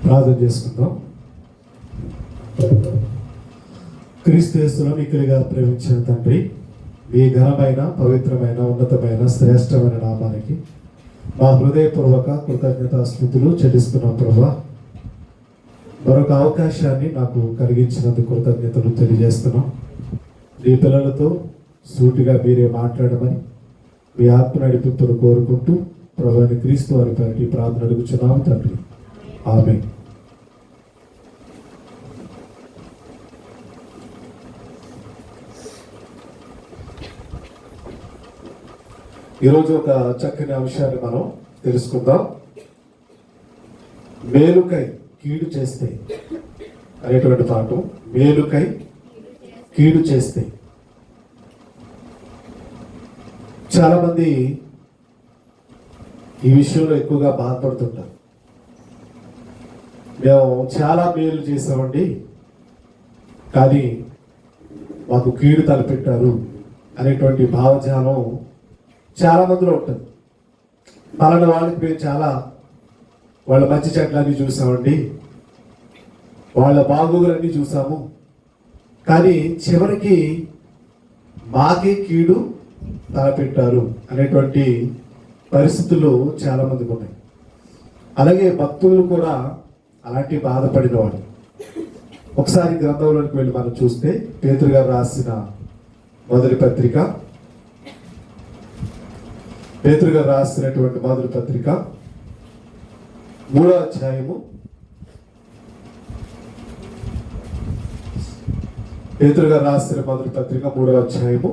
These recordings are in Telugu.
ప్రార్థన చేసుకుందాం. క్రీస్తు యేసులో మిక్కిలిగా ప్రేమించిన తండ్రి, మీ ఘనమైన, పవిత్రమైన, ఉన్నతమైన, శ్రేష్టమైన నామానికి మా హృదయపూర్వక కృతజ్ఞతా స్థుతులు చెల్లిస్తున్నాం ప్రభా. మరొక అవకాశాన్ని నాకు కలిగించినందుకు కృతజ్ఞతలు తెలియజేస్తున్నాం. మీ పిల్లలతో సూటిగా మీరే మాట్లాడమని మీ ఆత్మ నడిపింపును కోరుకుంటూ ప్రభువైన క్రీస్తు వారి పేరిట ప్రార్థన అడుగుచున్నాం తండ్రి, ఆమేన్. ఈరోజు ఒక చక్కని అంశాన్ని మనం తెలుసుకుందాం. మేలుకై కీడు చేస్తే అనేటువంటి పాఠం. మేలుకై కీడు చేస్తే. చాలా మంది ఈ విషయంలో ఎక్కువగా బాధపడుతుంటారు. మేము చాలా మేలు చేసామండి, కానీ మాకు కీడు తలపెట్టారు అనేటువంటి భావజాలం చాలా మందిలో ఉంటుంది. పలానా వాళ్ళకి మేము చాలా వాళ్ళ మంచి చెట్లన్నీ చూసామండి, వాళ్ళ బాగోగులన్నీ చూసాము, కానీ చివరికి మాకే కీడు తలపెట్టారు అనేటువంటి పరిస్థితులు చాలా మందికి ఉన్నాయి. అలాగే భక్తులు కూడా అలాంటి బాధపడిన వాడు. ఒకసారి గ్రంథంలోకి వెళ్ళి మనం చూస్తే పేతురు గారు రాసిన మొదటి పత్రిక, పేతురు గారు రాసినటువంటి మొదటి పత్రిక 3వ అధ్యాయము, పేతురు గారు రాసిన మొదటి పత్రిక 3వ అధ్యాయము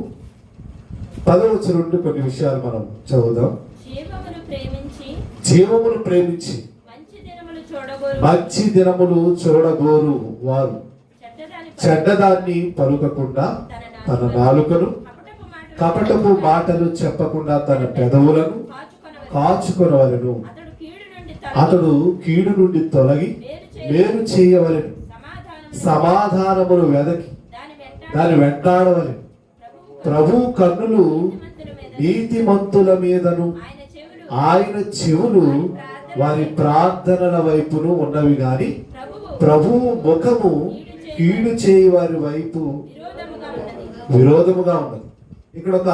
10వ వచనం నుండి కొన్ని విషయాలు మనం చదువుదాం. జీవమును ప్రేమించి మంచి దినములు చూడగోరు వారు చెడ్డదాన్ని పలుకకుండా తన నాలుకను, కపటపు మాటలు చెప్పకుండా తన పెదవులను కాచుకొనవలెను. అతడు కీడు నుండి తొలగి మేలు చేయవలెను. సమాధానమును వెదకి దాని వెంటాడవలెను. ప్రభు కన్నులు నీతిమంతుల మీదను ఆయన చెవులు వారి ప్రార్థనల వైపును ఉన్నవి గాని ప్రభువు ముఖము కీడు చేయి వారి వైపు విరోధముగా ఉన్నది. ఇక్కడ ఒక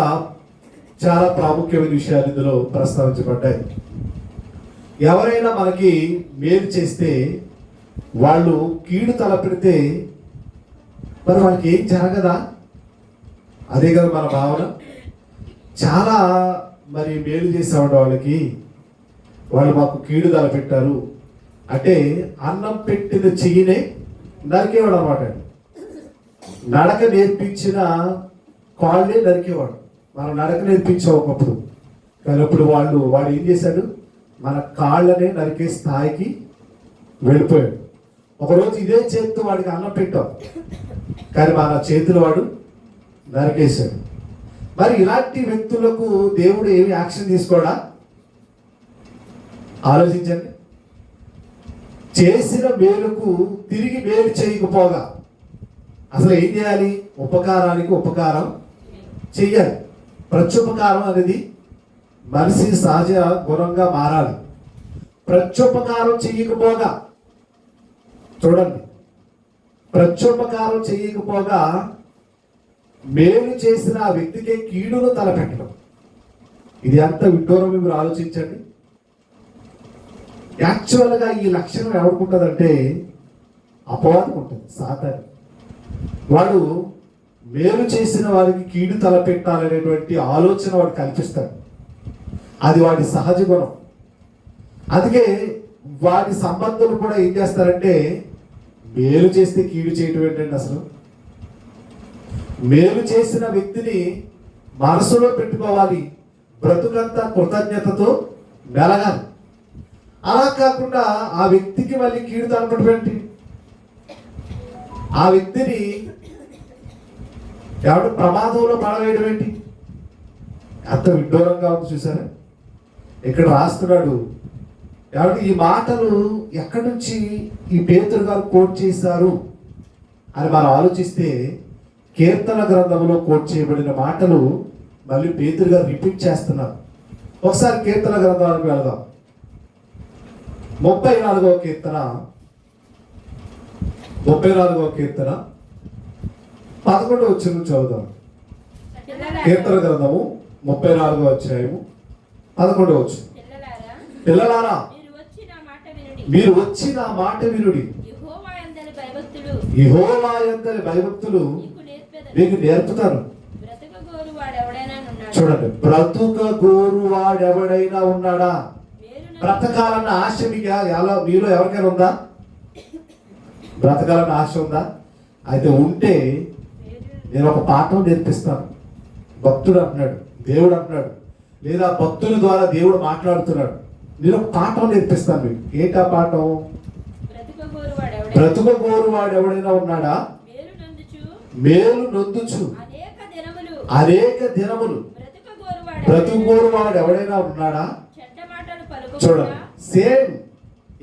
చాలా ప్రాముఖ్యమైన విషయాలు ఇందులో ప్రస్తావించబడ్డాయి. ఎవరైనా మనకి మేలు చేస్తే, వాళ్ళు కీడు తలపెడితే మరి వాళ్ళకి ఏం జరగదా? అదే కదా మన భావన. చాలా మరి మేలు చేసేవాడు వాళ్ళకి, వాళ్ళు మాకు కీడు తలపెట్టారు అంటే అన్నం పెట్టిన చెయ్యినే నరికేవాడు అన్నమాట. నడక నేర్పించిన కాళ్ళే నరికేవాడు. మనం నడక నేర్పించాం ఒకప్పుడు, కానీ ఇప్పుడు వాడు ఏం చేశాడు? మన కాళ్ళనే నరికే స్థాయికి వెళ్ళిపోయాడు. ఒకరోజు ఇదే చేతితో వాడికి అన్నం పెట్టాం, కానీ మన చేతులు వాడు నరికేశాడు. మరి ఇలాంటి వ్యక్తులకు దేవుడు ఏమి యాక్షన్ తీసుకోడా? ఆలోచించండి. చేసిన మేలుకు తిరిగి మేలు చేయకపోగా అసలు ఏం చేయాలి? ఉపకారానికి ఉపకారం చెయ్యాలి. ప్రత్యుపకారం అనేది మనిషి సహజ గుణంగా మారాలి. ప్రత్యుపకారం చెయ్యకపోగా, చూడండి, ప్రత్యుపకారం చెయ్యకపోగా మేలు చేసిన ఆ వ్యక్తికి కీడును తలపెట్టడం, ఇది ఎంత విడ్డూరం మీరు ఆలోచించండి. యాక్చువల్గా ఈ లక్షణం ఎవరుకుంటుందంటే అపవాదం ఉంటుంది, సాతాను. వాడు మేలు చేసిన వారికి కీడు తలపెట్టాలనేటువంటి ఆలోచన వాడు కల్పిస్తాడు. అది వాడి సహజ గుణం. అందుకే వాడి సంబంధులు కూడా ఏం చేస్తారంటే, మేలు చేస్తే కీడు చేయటం ఏంటండి? అసలు మేలు చేసిన వ్యక్తిని మనసులో పెట్టుకోవాలి, బ్రతుకంతా కృతజ్ఞతతో మెలగాలి. అలా కాకుండా ఆ వ్యక్తికి మళ్ళీ కీడు తలపెట్టేంటి? ఆ వ్యక్తిని ఎవడు ప్రమాదంలో పడవేయడం ఏంటి? ఎంత విడ్డూరంగా ఉంది చూసారా? ఇక్కడ రాస్తున్నాడు. ఎవడు ఈ మాటలు ఎక్కడి నుంచి ఈ పేతురు గారు కోట్ చేశారు అని మనం ఆలోచిస్తే, కీర్తన గ్రంథంలో కోట్ చేయబడిన మాటలు మళ్ళీ పేతురు గారు రిపీట్ చేస్తున్నారు. ఒకసారి కీర్తన గ్రంథానికి వెళదాం. 34వ కీర్తన 34వ కీర్తన 11వ వచనం చదువుదాం. కీర్తన గ్రంథము 34వ అధ్యాయము 11వ వచనం. పిల్లలారా మీరు వచ్చి నా మాట వినుడి. యెహోవా యందలి భయభక్తులు మీకు నేర్పుతారు. చూడండి, బ్రతుకగోరు వాడెవడైనా ఉన్నాడా? బ్రతకాలన్న ఆశ మీలో ఎవరికైనా ఉందా? బ్రతకాలన్న ఆశ ఉందా? అయితే ఉంటే నేను ఒక పాఠం నేర్పిస్తాను. భక్తుడు అంటున్నాడు, దేవుడు అంటున్నాడు, లేదా భక్తుల ద్వారా దేవుడు మాట్లాడుతున్నాడు. నేను ఒక పాఠం నేర్పిస్తాను మీకు. ఏంటా పాఠం? బ్రతుకగోరు వాడు ఎవడైనా ఉన్నాడా? మేలు నొందుచు అనేక దినములు బ్రతుకగోరు వాడు ఎవడైనా ఉన్నాడా? చూడండి, సేమ్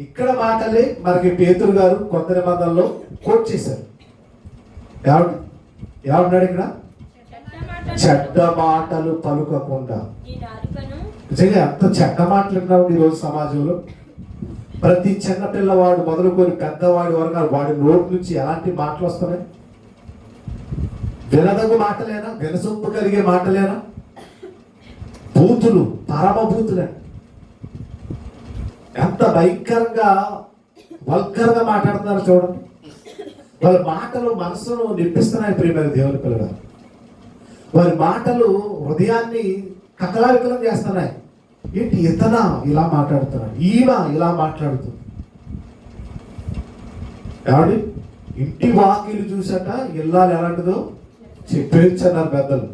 ఇక్కడ మాటలే మనకి పేతురు గారు కొత్త నిబంధనలో కోట్ చేశారు. ఏమన్నాడు ఇక్కడ? చెడ్డ మాటలు పలుకకుండా. నిజంగా ఎంత చెడ్డ మాటలు విన్నాం ఈరోజు సమాజంలో. ప్రతి చిన్న పిల్లవాడు మొదలుకొని పెద్దవాడి వరకు వాడి నోటి నుంచి ఎలాంటి మాటలు వస్తున్నాయి? వినదగు మాటలేనా? వినసొంపు కలిగే మాటలేనా? బూతులు, పరమ బూతులే. ఎంత భయంకరంగా వల్కరంగా మాట్లాడుతున్నారు చూడండి. వాళ్ళ మాటలు మనసును నింపిస్తున్నాయి. ప్రియమైన దేవుని పిల్లలు, వారి మాటలు హృదయాన్ని కకలావికలం చేస్తున్నాయి. ఏంటి ఇతనా ఇలా మాట్లాడుతున్నాడు, ఈమె ఇలా మాట్లాడుతుంది. ఏమండి, ఇంటి వాకిలు చూసాక ఇల్లాలు ఎలాంటిదో చెప్పేయచ్చు అన్నారు పెద్దలు.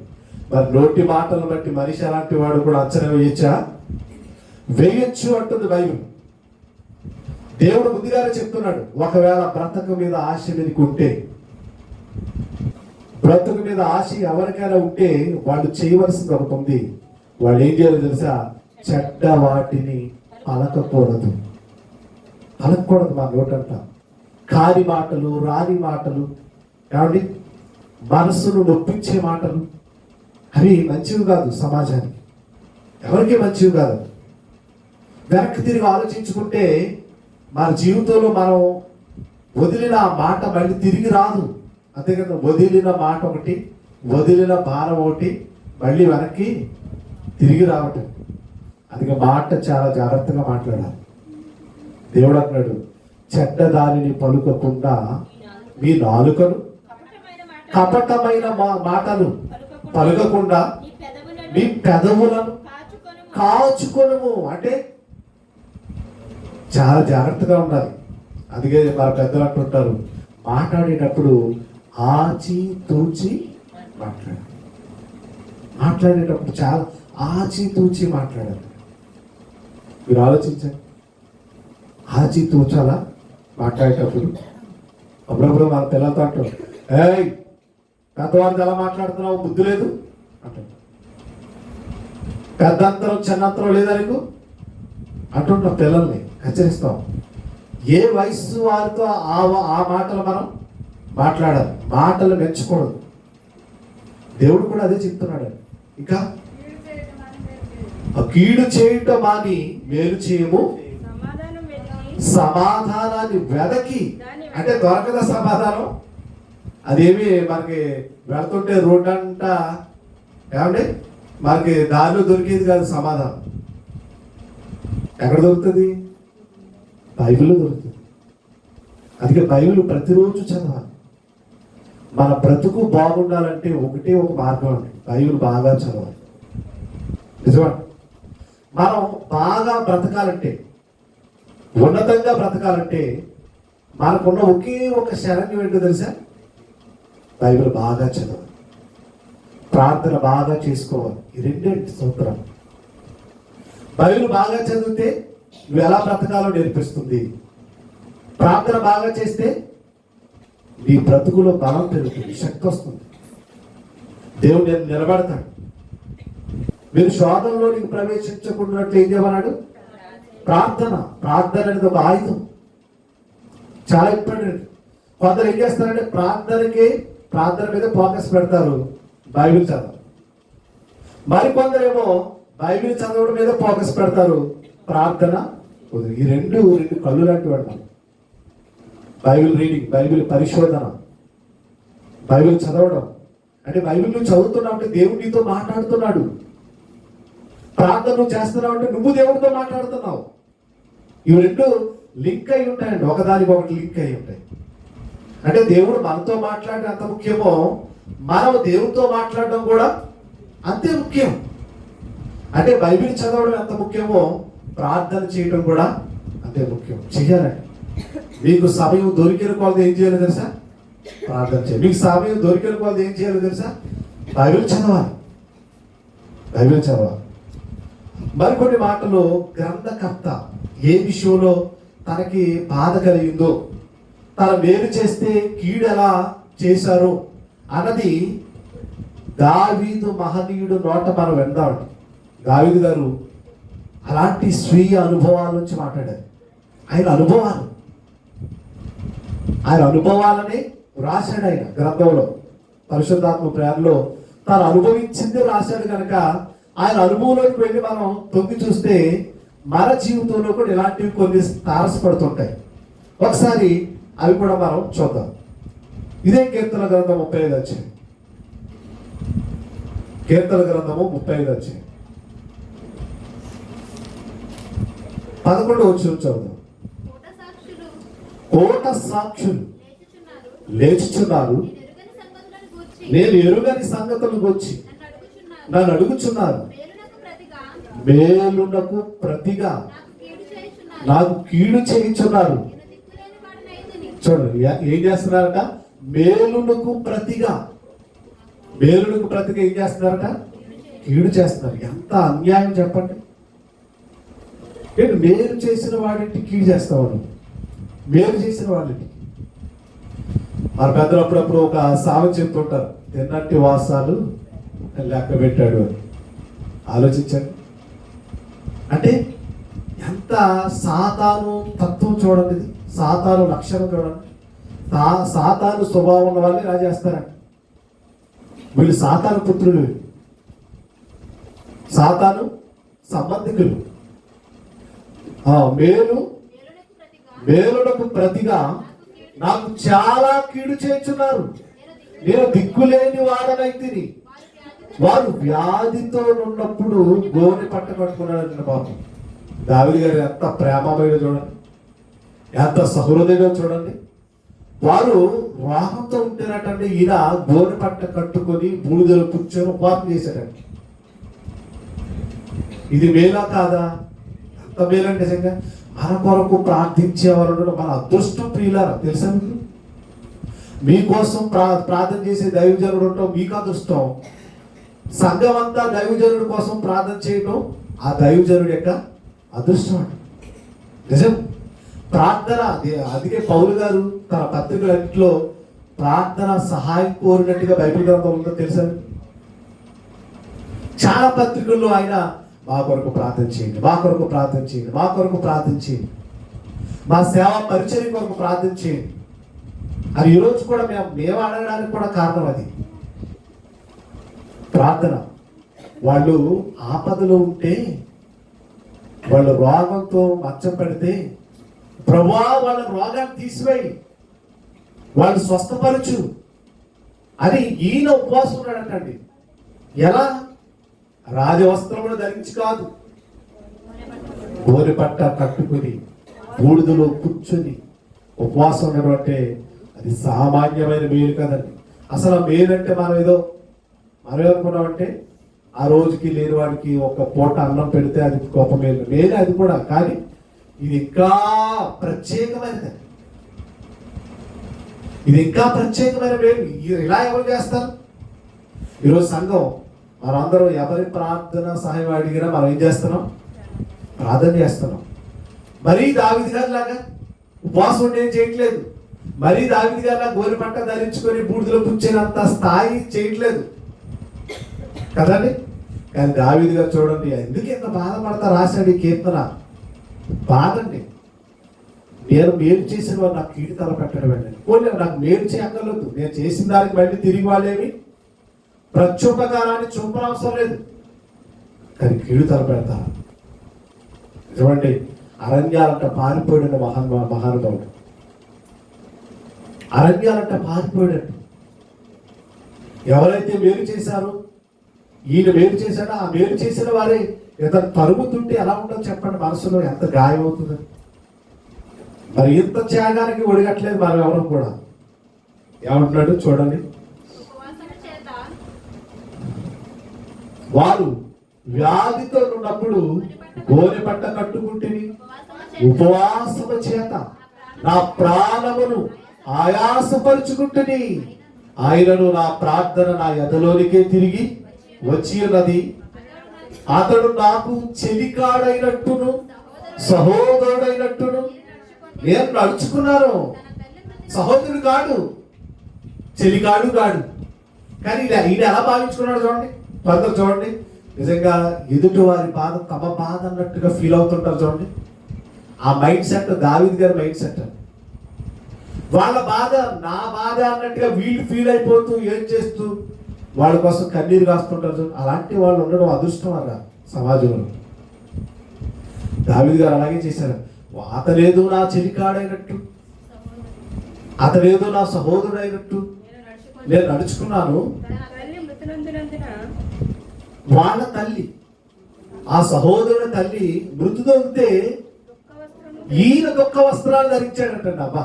మరి నోటి మాటలను బట్టి మనిషి అలాంటి వాడు కూడా అంచనా వేయచ్చు అంటుంది బైబిల్. దేవుడు ముందుగానే చెప్తున్నాడు, ఒకవేళ బ్రతుకు మీద ఆశ మీకు ఉంటే, బ్రతుకు మీద ఆశ ఎవరికైనా ఉంటే వాళ్ళు చేయవలసింది ఒకటి ఉంది. వాళ్ళు ఏం చేయాలో తెలుసా? చెడ్డ వాటిని పలకకూడదు. మా నోటంతా కాని మాటలు, రాని మాటలు, ఏమండి మనసును నొప్పించే మాటలు, అవి మంచివి కాదు. సమాజానికి ఎవరికి మంచివి కాదు. వెనక్కి తిరిగి ఆలోచించుకుంటే మన జీవితంలో మనం వదిలిన ఆ మాట మళ్ళీ తిరిగి రాదు. అంతేకాదు, వదిలిన మాట ఒకటి, వదిలిన భారం ఒకటి, మళ్ళీ వెనక్కి తిరిగి రావటం. అందుకే మాట చాలా జాగ్రత్తగా మాట్లాడాలి. దేవుడు అన్నాడు, చెడ్డ దానిని పలుకకుండా మీ నాలుకను, కపటమైన మాటలు పలుకకుండా మీ పెదవులను కాచుకొనుము. అంటే చాలా జాగ్రత్తగా ఉండాలి. అందుకే మన పెద్దలు అంటుంటారు, మాట్లాడేటప్పుడు ఆచి తూచి మాట్లాడేటప్పుడు చాలా ఆచి తూచి మాట్లాడాలి. మీరు ఆలోచించండి, ఆచి తూచాలా మాట్లాడేటప్పుడు? అప్పుడప్పుడు మన పిల్లలతో అంటారు, ఏయ్ పెద్దవాడికి ఎలా మాట్లాడుతున్నావు, బుద్ధి లేదు అంటారు. పెద్దంతరం చిన్నంతరం లేదా నీకు అంటుంటాం. పిల్లల్ని హెచ్చరిస్తాం. ఏ వయస్సు వారితో ఆ మాటలు మనం మాట్లాడాలి. మాటలు మెచ్చకూడదు. దేవుడు కూడా అదే చెప్తున్నాడు. ఇంకా కీడు చేయటం మాని మేలు చేయము, సమాధానాన్ని వెదకి. అంటే దొరకదా సమాధానం? అదేమి మనకి వెళ్తుంటే రోడ్డు అంట ఏమంటే మనకి దారిలో దొరికేది కాదు సమాధానం. ఎక్కడ దొరుకుతుంది? బైబిల్లో దొరుకుతుంది. అందుకే బైబిల్ ప్రతిరోజు చదవాలి. మన బ్రతుకు బాగుండాలంటే ఒకటే ఒక మార్గం అండి, బైబిల్ బాగా చదవాలి. నిజమా? మనం బాగా బ్రతకాలంటే, ఉన్నతంగా బ్రతకాలంటే మనకున్న ఒకే ఒక శరణ్యం ఏంటో తెలుసా? బైబిల్ బాగా చదవాలి, ప్రార్థన బాగా చేసుకోవాలి. ఈ రెండేంటి సూత్రం. బైబిల్ బాగా చదివితే నువ్వు ఎలా బ్రతకాలో నేర్పిస్తుంది. ప్రార్థన బాగా చేస్తే నీ బ్రతుకులో బలం పెరుగుతుంది, శక్తి వస్తుంది. దేవుడు నేను నిలబడతాడు. మీరు శోధనలోనికి ప్రవేశించకున్నట్లు ఏం చేయమన్నాడు? ప్రార్థన. ప్రార్థన అనేది ఒక ఆయుధం, చాలా ఇంపార్టెంట్. కొందరు ఏం చేస్తారంటే ప్రార్థన మీద ఫోకస్ పెడతారు, బైబిల్ చదవరు. మరికొందరేమో బైబిల్ చదవడం మీద ఫోకస్ పెడతారు, ప్రార్థన. ఈ రెండు కళ్ళు లాంటి వాడు. బైబిల్ రీడింగ్, బైబిల్ పరిశోధన, బైబిల్ చదవడం. అంటే బైబిల్ నువ్వు చదువుతున్నావు అంటే దేవుడు నీతో మాట్లాడుతున్నాడు. ప్రార్థన నువ్వు చేస్తున్నావు అంటే నువ్వు దేవుడితో మాట్లాడుతున్నావు. ఇవి రెండు లింక్ అయి ఉంటాయండి, ఒకదానికి ఒకటి లింక్ అయి ఉంటాయి. అంటే దేవుడు మనతో మాట్లాడడం ఎంత ముఖ్యమో మనం దేవుడితో మాట్లాడడం కూడా అంతే ముఖ్యం. అంటే బైబిల్ చదవడం ఎంత ముఖ్యమో ప్రార్థన చేయడం కూడా అంతే ముఖ్యం. చెయ్యాలండి. మీకు సమయం దొరికిన కొలది ఏం చేయాలో తెలుసా? ప్రార్థన చేయాలి. మీకు సమయం దొరికిన కొలది ఏం చేయాలో తెలుసా? బైబిల్ చదవాలి, బైబిల్ చదవాలి. మరికొన్ని మాటలు గ్రంథకర్త ఏ విషయంలో తనకి బాధ కలిగిందో, తన మేలు చేస్తే కీడు ఎలా చేశారో అన్నది దావీదు మహనీయుడు నోట మనం విందామండి. దావీదు గారు అలాంటి స్వీయ అనుభవాల నుంచి మాట్లాడారు. ఆయన అనుభవాలని రాశాడు ఆయన గ్రంథంలో. పరిశుద్ధాత్మ ప్రేరణలో తాను అనుభవించింది రాశాడు కనుక ఆయన అనుభవంలోకి వెళ్ళి మనం తొంగి చూస్తే మన జీవితంలో కూడా ఇలాంటివి కొన్ని తారసపడుతుంటాయి. ఒకసారి అవి కూడా మనం చూద్దాం. ఇదే కీర్తన గ్రంథం 35 వచ్చింది. కీర్తన గ్రంథము 35 వచ్చింది. 11వ వచనం చదువుదాం. కోట సాక్షులు లేచుచున్నారు, నేను ఎరుగని సంగతులను గూర్చి నన్ను అడుగుచున్నారు. మేలునకు ప్రతిగా నాకు కీడు చేయించున్నారు. చూడండి ఏం చేస్తున్నారట? మేలునకు ప్రతిగా ఏం చేస్తున్నారట? కీడు చేస్తున్నారు. ఎంత అన్యాయం చెప్పండి. నేను మేలు చేసిన వాడింటి కీడు చేస్తాను. మేలు చేసిన వాళ్ళకి మన పెద్దలు అప్పుడప్పుడు ఒక సామెత చెప్తుంటారు, తిన్నట్టి వాసాలు లెక్క పెట్టాడు అని. ఆలోచించండి. అంటే ఎంత సాతాను తత్వం చూడండి, సాతాను లక్షణం చూడండి. సాతాను స్వభావం ఉన్న వాళ్ళని ఇలా చేస్తారండి. వీళ్ళు సాతాను పుత్రులు, సాతాను సంబంధికులు. మేలునకు ప్రతిగా నాకు చాలా కీడు చేస్తున్నారు. నేను దిక్కులేని వాడనైతిని. వారు వ్యాధితో ఉన్నప్పుడు గోని పట్ట కట్టుకున్నాడు. పాపం దావీదు గారు ఎంత ప్రేమమయ్యో చూడండి, ఎంత సహృదయో చూడండి. వారు రోగంతో ఉంటేనటండి, ఈయన గోని పట్ట కట్టుకొని బూడిదలు కూర్చొని ఉపవాసం చేశాడండి. ఇది మేలా కాదా? ఎంత మేలండి నిజంగా. మన కొరకు ప్రార్థించేవారు మన అదృష్టం ప్రియులారా. తెలుసా మీకు? మీకోసం ప్రార్థన చేసే దైవజనుడు ఉంటాం, మీకు అదృష్టం. సంఘం అంతా దైవజనుడి కోసం ప్రార్థన చేయడం ఆ దైవజనుడి యొక్క అదృష్టం అండి. నిజం. ప్రార్థన అందుకే పౌలు గారు తన పత్రికలన్నింటిలో ప్రార్థన సహాయం కోరినట్టుగా బైబిల్ గ్రంథం ఉందో తెలుసా? చాలా పత్రికల్లో ఆయన మా కొరకు ప్రార్థన చేయండి, మా కొరకు ప్రార్థన చేయండి, మా కొరకు ప్రార్థన చేయండి, మా సేవా పరిచర్య కొరకు ప్రార్థన చేయండి అది ఈరోజు కూడా మేము అడగడానికి కూడా కారణం అది ప్రార్థన. వాళ్ళు ఆపదలో ఉంటే, వాళ్ళు రోగంతో మంచం పెడితే, ప్రభువా వాళ్ళ రోగాన్ని తీసివేయి, వాళ్ళు స్వస్థపరచు అని ఈయన ఉపవాసం ఉన్నాడంటండి. ఎలా? రాజవస్త్రములు ధరించి కాదు, గోరి పట్ట కట్టుకుని బూడిదలో కూర్చొని ఉపవాసం ఉండడం అంటే అది సామాన్యమైన మేలు కదండి. అసలు మేలంటే మనం ఏమనుకున్నామంటే ఆ రోజుకి లేని వాడికి ఒక పూట అన్నం పెడితే అది గొప్ప మేలే అది కూడా. కానీ ఇది ఇంకా ప్రత్యేకమైనది, ఇది ఇంకా ప్రత్యేకమైన మేలు. ఇలా ఎవరు చేస్తారు? ఈరోజు సంఘం మనందరం ఎవరి ప్రార్థన సహాయం అడిగినా మనం ఏం చేస్తున్నాం? ప్రార్థన చేస్తున్నాం. మరీ దావీదు గారి లాగా ఉపవాసం ఉంటే ఏం చేయట్లేదు. మరీ దావీదు గారిలా గోరి పట్ట ధరించుకొని బూడిదలో కూర్చొనంత స్థాయి చేయట్లేదు కదండి. కానీ దావీదు గారు చూడండి, ఎందుకు ఎంత బాధపడతా రాశాడు ఈ కీర్తన. బాధండి. నేను మేలు చేసిన వారు నాకు కీడు తలపెట్టడం అండి. పోలే, నాకు మేలు చేయక్కర్లేదు. నేను చేసిన దానికి మళ్ళీ తిరిగి వాళ్ళేమి ప్రత్యుపకారాన్ని చూపనవసరం లేదు, కానీ కీడు తలపెడతారు. చూడండి, అరణ్యాలంట పారిపోయిన మహానుభావుడు. అరణ్యాలంట పారిపోయాడు. ఎవరైతే మేలు చేశారో, ఈయన మేలు చేశాడో ఆ మేలు చేసిన వారే ఇతను తరుగుతుంటే ఎలా ఉంటుందో చెప్పండి, మనసులో ఎంత గాయం అవుతుంది. మరి ఇంత త్యాగానికి ఒడిగట్లేదు మనం ఎవరు కూడా. ఏమంటున్నాడు చూడండి, వారు వ్యాధితో ఉన్నప్పుడు గోనె పట్ట కట్టుకుంటుని ఉపవాసము చేత నా ప్రాణమును ఆయాసపరుచుకుంటుని ఆయనను నా ప్రార్థన నా ఎదలోనికే తిరిగి వచ్చి ఉన్నది. అతడు నాకు చెలికాడైనట్టును సహోదరుడైనట్టును నేను నడుచుకున్నాను. సహోదరుడు కాడు, చెలికాడు కాడు, కానీ ఈయన ఎలా భావించుకున్నాడు చూడండి. కొందరు చూడండి నిజంగా ఎదుటి వారి బాధ తమ బాధ అన్నట్టుగా ఫీల్ అవుతుంటారు చూడండి. ఆ మైండ్ సెట్ దావీదు గారి మైండ్ సెట్. వాళ్ళ బాధ నా బాధ అన్నట్టుగా వీళ్ళు ఫీల్ అయిపోతూ ఏం చేస్తూ వాళ్ళ కోసం కన్నీరు కాస్తుంటారు చూడండి. అలాంటి వాళ్ళు ఉండడం అదృష్టం అలా సమాజంలో. దావీదు గారు అలాగే చేశారు. అతనేదో నా చెలికాడైనట్టు, అతనేదో నా సహోదరుడైనట్టు నేను నడుచుకున్నాను. వాళ్ళ తల్లి, ఆ సహోదరుడి తల్లి మృతుదొంగితే ఈయన దుఃఖ వస్త్రాలు ధరించాడటండి. అబ్బా,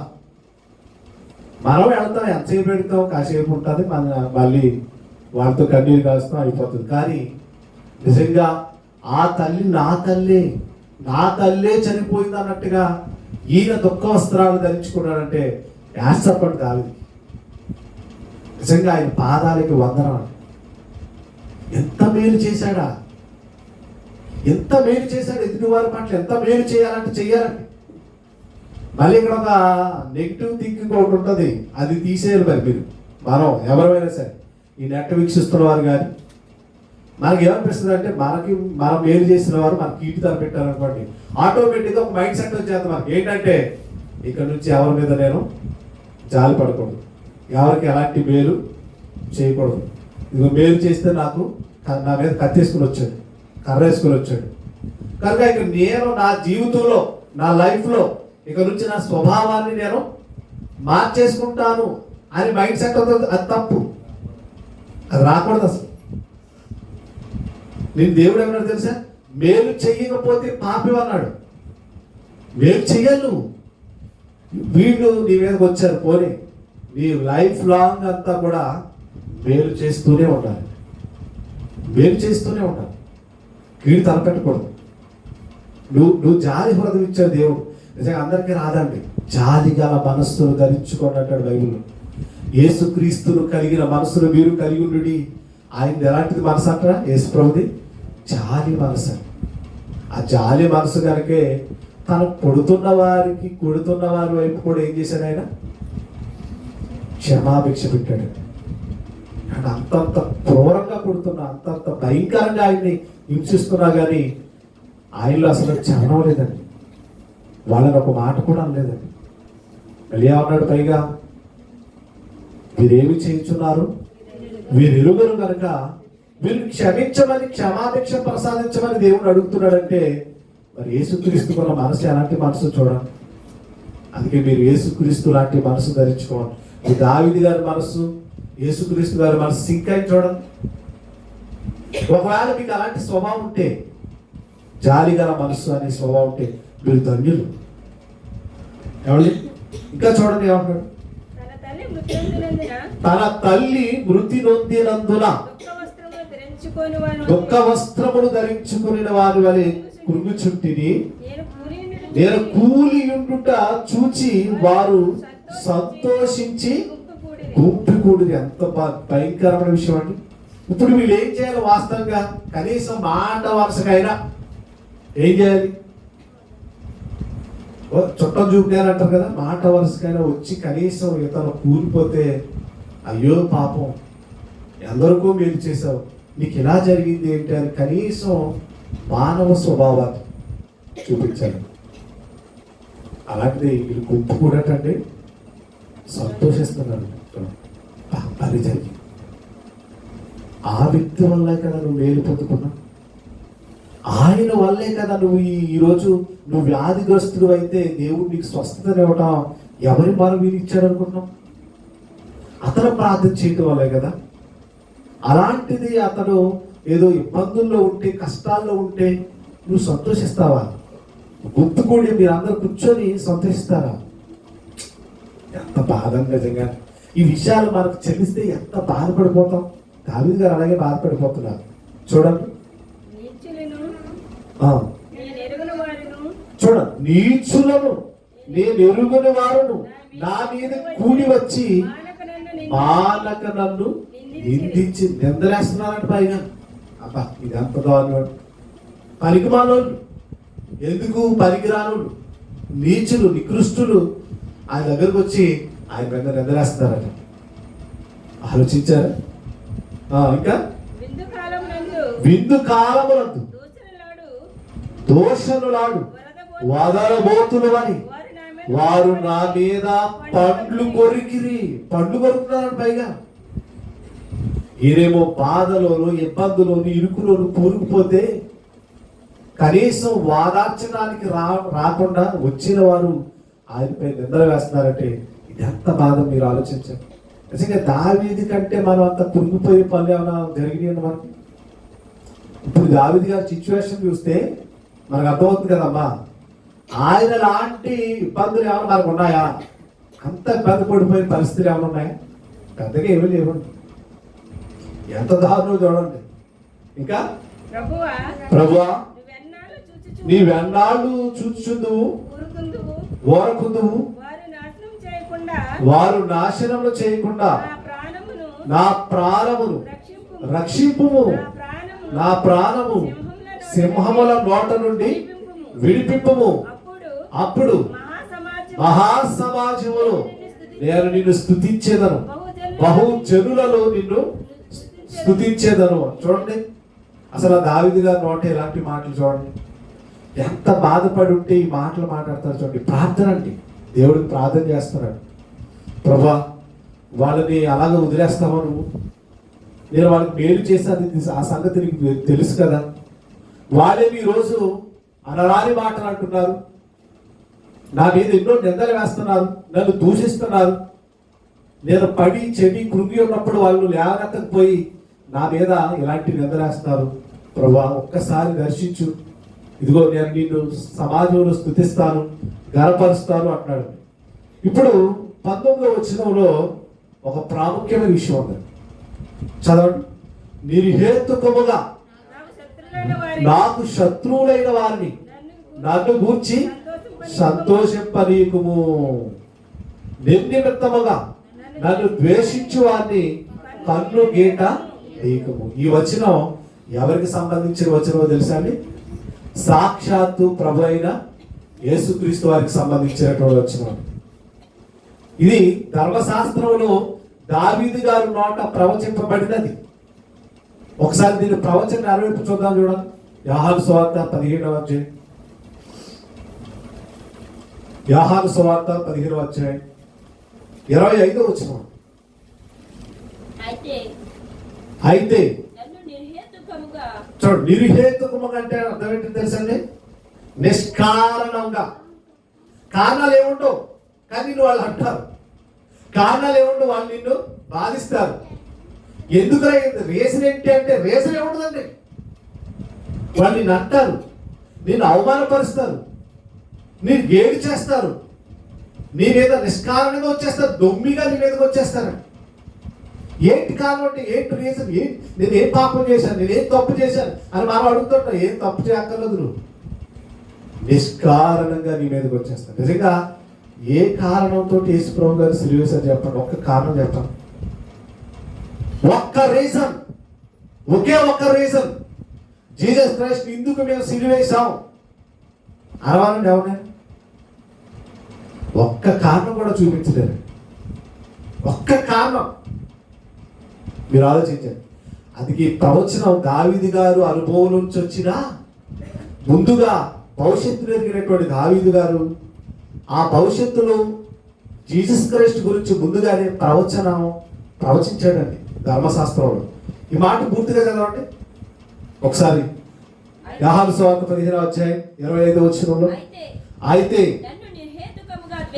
మనం వెళ్తాం, ఎంతసేపు పెడతాం, కాసేపు ఉంటుంది, మళ్ళీ వాళ్ళతో కన్నీరు కాస్తాం, అయిపోతుంది. కానీ నిజంగా ఆ తల్లి నా తల్లే చనిపోయింది అన్నట్టుగా ఈయన దుఃఖ వస్త్రాలు ధరించుకున్నాడంటే యాసపడి దావీదు. నిజంగా ఆయన పాదాలకి వందనం. ఎంత మేలు చేశాడా, ఎంత మేలు చేశాడు ఎదుటివారి పట్ల, ఎంత మేలు చేయాలంటే చెయ్యాలండి. మళ్ళీ ఇక్కడ ఒక నెగిటివ్ థింకింగ్ ఒకటి ఉంటుంది, అది తీసేయాలి. మరి మీరు మనం ఎవరైనా సరే ఈ నెట్ వీక్షిస్తున్న వారు కానీ మనకి ఏమనిపిస్తుంది అంటే మనం మేలు చేసిన వారు మనకి కీటి తర పెట్టారనుకోండి, ఆటోమేటిక్గా ఒక మైండ్ సెట్ వచ్చేది మనకి. ఏంటంటే ఇక్కడ నుంచి ఎవరి మీద నేను జాలి పడకూడదు, ఎవరికి ఎలాంటి మేలు చేయకూడదు. ఇదిగో మేలు చేస్తే నాకు నా మీద కత్తేసుకుని వచ్చాడు, కర్ర వేసుకుని వచ్చాడు కనుక ఇక నేను నా జీవితంలో నా లైఫ్లో ఇక నుంచి నా స్వభావాన్ని నేను మార్చేసుకుంటాను అని మైండ్ సెట్ అవుతుంది. అది తప్పు, అది రాకూడదు అసలు. నేను దేవుడు ఏమన్నాడు తెలుసా, మేలు చెయ్యకపోతే పాపి అన్నాడు. మేలు చెయ్యాలి నువ్వు. వీళ్ళు నీ మీదకి వచ్చారు, పోనీ నీ లైఫ్ లాంగ్ అంతా కూడా మేలు చేస్తూనే ఉండాలి, మేలు చేస్తూనే ఉండాలి, కీడు తలపెట్టకూడదు. నువ్వు జాలి హృదయం ఇచ్చావు దేవుడు. నిజంగా అందరికీ రాదండి. జాలి గల మనస్సును ధరించుకోండి అంటాడు బైబిల్లో. యేసుక్రీస్తును కలిగిన మనసును మీరు కలిగి ఉండి. ఆయన ఎలాంటిది మనసు అంటారా? యేసు ప్రభుది జాలి మనసు. ఆ జాలి మనసు కనుకే తను కొడుతున్న వారి వైపు కూడా ఏం చేశాడు ఆయన? క్షమాభిక్ష పెట్టాడు. అంటే అంతంత క్రూరంగా కొడుతున్నా, అంతంత భయంకరంగా ఆయన్ని హింసిస్తున్నా కానీ ఆయనలో అసలు చలనం లేదండి. వాళ్ళని ఒక మాట కూడా అనలేదండి. మళ్ళీ ఏమన్నాడు పైగా, వీరేమి చేయించున్నారు, వీరిరువురు కనుక వీరిని క్షమించమని, క్షమాభిక్ష ప్రసాదించమని దేవుడు అడుగుతున్నాడంటే మరి యేసుక్రీస్తుకున్న మనసు ఎలాంటి మనసు చూడండి. అందుకే మీరు యేసుక్రీస్తు లాంటి మనసు ధరించుకోవాలి. ఈ దావీదు గారి మనసు, యేసుక్రీస్తు గారి మనసు సింక్ అయి చూడండి. ఒకవేళ మీకు అలాంటి స్వభావం ఉంటే, జాలి గల మనసు అనే స్వభావం ఉంటే మీరు ధన్యులు. ఎవరి ఇంకా చూడండి ఏమంటాడు, తన తల్లి మృతి నొందినందున దుఃఖ వస్త్రములు ధరించుకుని వారి వలె కృంగుచుంటిని, నేను కూలియుండుట చూచి వారు సంతోషించి గుంపుకూడదు. ఎంత భయంకరమైన విషయం అండి. ఇప్పుడు వీళ్ళు ఏం చేయాలి? వాస్తవంగా కనీసం మాట వరుసకైనా ఏం చేయాలి? చుట్టం చూపుతారంటారు కదా, మాట వరుసకైనా వచ్చి కనీసం ఇతను కూలిపోతే, అయ్యో పాపం ఎందరికో మేలు చేసావు, నీకు ఇలా జరిగింది ఏంటి అని కనీసం మానవ స్వభావాన్ని చూపించాలి. అలాంటిది వీళ్ళు గుంపు కూడటండి సంతోషిస్తున్నాడు. అది జరిగింది. ఆ వ్యక్తి వల్లే కదా నువ్వు మేలు పొందుకున్నావు, ఆయన వల్లే కదా నువ్వు ఈరోజు నువ్వు వ్యాధిగ్రస్తుడు అయితే దేవుడు నీకు స్వస్థతనివ్వటం ఎవరి మనం వీలు ఇచ్చాడు అనుకున్నావు? అతను ప్రార్థన చేయటం వల్లే కదా. అలాంటిది అతను ఏదో ఇబ్బందుల్లో ఉంటే, కష్టాల్లో ఉంటే నువ్వు సంతోషిస్తావా? గుర్తు కూడా మీరు అందరూ కూర్చొని సంతోషిస్తారా? ఎంత బాధ నిజంగా. ఈ విషయాలు మనకు చెల్లిస్తే ఎంత బాధపడిపోతాం. దావీదు గారు అలాగే బాధపడిపోతున్నారు. చూడండి, చూడండి, నీచులను నేను ఎరుగని వారును నా మీద కూడి వచ్చి మానక నన్ను నిందించి నిందలేస్తున్నారంట. పైగా అబ్బా ఇది ఎంత దారుణం. పనికిమాలోళ్ళు, ఎందుకు పనికిరానోళ్ళు, నీచులు, నికృష్టులు ఆయన దగ్గరకు వచ్చి ఆయన మీద నిద్రేస్తున్నారట. ఆలోచించారా? ఇంకా విందు కాలమునందు దోషనులాడు వదలబోతులు అని వారు నా మీద పండ్లు కొరుకుతున్నారని. పైగా ఈరేమో బాధలోను, ఇబ్బందులోను, ఇరుకులోను కూరుకుపోతే కనీసం వాదార్చడానికి రాకుండా వచ్చిన వారు ఆయనపై నిందలు వేస్తున్నారంటే ఇది ఎంత బాధ మీరు ఆలోచించారు. నిజంగా దావీదు కంటే మనం అంత కురిగిపోయే పనులు ఏమైనా జరిగినాయి మనకి? ఇప్పుడు దావీదు గారి సిచ్యువేషన్ చూస్తే మనకు అర్థమవుతుంది కదమ్మా. ఆయన లాంటి ఇబ్బందులు ఏమైనా మనకు ఉన్నాయా? అంత ఇబ్బంది పడిపోయిన పరిస్థితులు ఏమైనా ఉన్నాయా? పెద్దగా ఏమీ లేవండి. ఎంత దారుణం చూడండి. ఇంకా ప్రభువా నీవెన్నాళ్ళు చూచుచుందువు, ఓరకుందువు, వారు నాశనములు చేయకుండా నా ప్రాణమును రక్షింపుము, నా ప్రాణము సింహముల నోట నుండి విడిపింపుము. అప్పుడు మహాసమాజమును నేను నిన్ను స్తుతించేదను, బహు జనులలో నిన్ను స్తుతించేదను. చూడండి, అసలు దావీదు గారి నోట ఎలాంటి మాటలు చూడండి. ఎంత బాధపడి ఉంటే ఈ మాటలు మాట్లాడతారు చూడండి. ప్రార్థన అండి, దేవుడికి ప్రార్థన చేస్తున్నాడు. ప్రభా వాళ్ళని అలాగే వదిలేస్తావా నువ్వు? నేను వాళ్ళకి మేలు చేసేది ఆ సంగతి నీకు తెలుసు కదా. వాళ్ళేమి ఈరోజు అనరాని మాటలు అంటున్నారు, నా మీద ఎన్నో నిందలు వేస్తున్నారు, నన్ను దూషిస్తున్నారు. నేను పడి చెడి కృంగి ఉన్నప్పుడు వాళ్ళు లేవనెత్తకపోయి నా మీద ఇలాంటి నిందలేస్తున్నారు. ప్రభా ఒక్కసారి దర్శించు, ఇదిగో నేను నిన్ను సమాజంలో స్తుతిస్తాను, గర్వపరుస్తాను అంటున్నాడు. ఇప్పుడు 19వ వచనంలో ఒక ప్రాముఖ్యమైన విషయం ఉంది, చదవండి. నిర్హేతుకముగా నాకు శత్రువులైన వారిని నన్ను గూర్చి సంతోషింపనీయకుము, నిర్నిమిత్తముగా నన్ను ద్వేషించు వారిని కన్ను గీట నీకుము. ఈ వచనం ఎవరికి సంబంధించిన వచనమో తెలుసా అండి? సాక్షాత్తు ప్రభు అయిన యేసుక్రీస్తు వారికి సంబంధించినటువంటి వచనం. ఇది ధర్మశాస్త్రంలో దావీదు గారు నోట ప్రవచింపబడినది. ఒకసారి దీని ప్రవచన నెరవేర్పు చూద్దాం. చూడండి, యోహాను సువార్త 17వ అధ్యాయం, యోహాను సువార్త 17వ అధ్యాయం 25వ వచనం. అయితే చూడండి, నిర్హేతుకముగా అంటే అర్థం ఏంటో తెలుసండి? నిష్కారణంగా. కారణాలు ఏముండవు కానీ నిన్ను వాళ్ళు అంటారు, కారణాలు ఏముండవు, వాళ్ళు నిన్ను బాధిస్తారు. ఎందుకు రీజన్ ఏంటి అంటే రీజన్ ఏముండదండి. వాళ్ళు నిన్ను అంటారు, నిన్ను అవమానపరుస్తారు, నేను గేలి చేస్తారు, నీ మీద నిష్కారణంగా వచ్చేస్తారు, దొమ్మిగా నీ మీదకి వచ్చేస్తారు. ఏంటి కారణం అంటే ఏంటి రీజన్? నేను ఏం పాపం చేశాను, నేను ఏం తప్పు చేశాను అని మనం అడుగుతుంటా. ఏం తప్పు చేయక్కర్లేదు, నువ్వు నిష్కారణంగా నీ మీదకి వచ్చేస్తాను. నిజంగా ఏ కారణంతో యేసు ప్రభు గారు సిలువ వేశారు చెప్పండి? ఒక్క కారణం చెప్పండి, ఒక్క రీజన్, ఒకే ఒక్క రీజన్. జీసస్ క్రైస్ట్ ఎందుకు మేము సిలువ వేశాం అనవాలండి ఎవరైనా? ఒక్క కారణం కూడా చూపించలేరు. ఒక్క కారణం మీరు ఆలోచించండి. అందుకే ప్రవచనం దావీదు గారు అనుభవం నుంచి వచ్చిన ముందుగా భవిష్యత్తు ఎరిగినటువంటి దావీదు గారు ఆ భవిష్యత్తులో జీసస్ క్రైస్ట్ గురించి ముందుగానే ప్రవచించాడండి ధర్మశాస్త్రంలో. ఈ మాట పూర్తిగా చదవండి ఒకసారి. యోహాను సువార్త 15వ అధ్యాయం 25వ వచనంలో, అయితే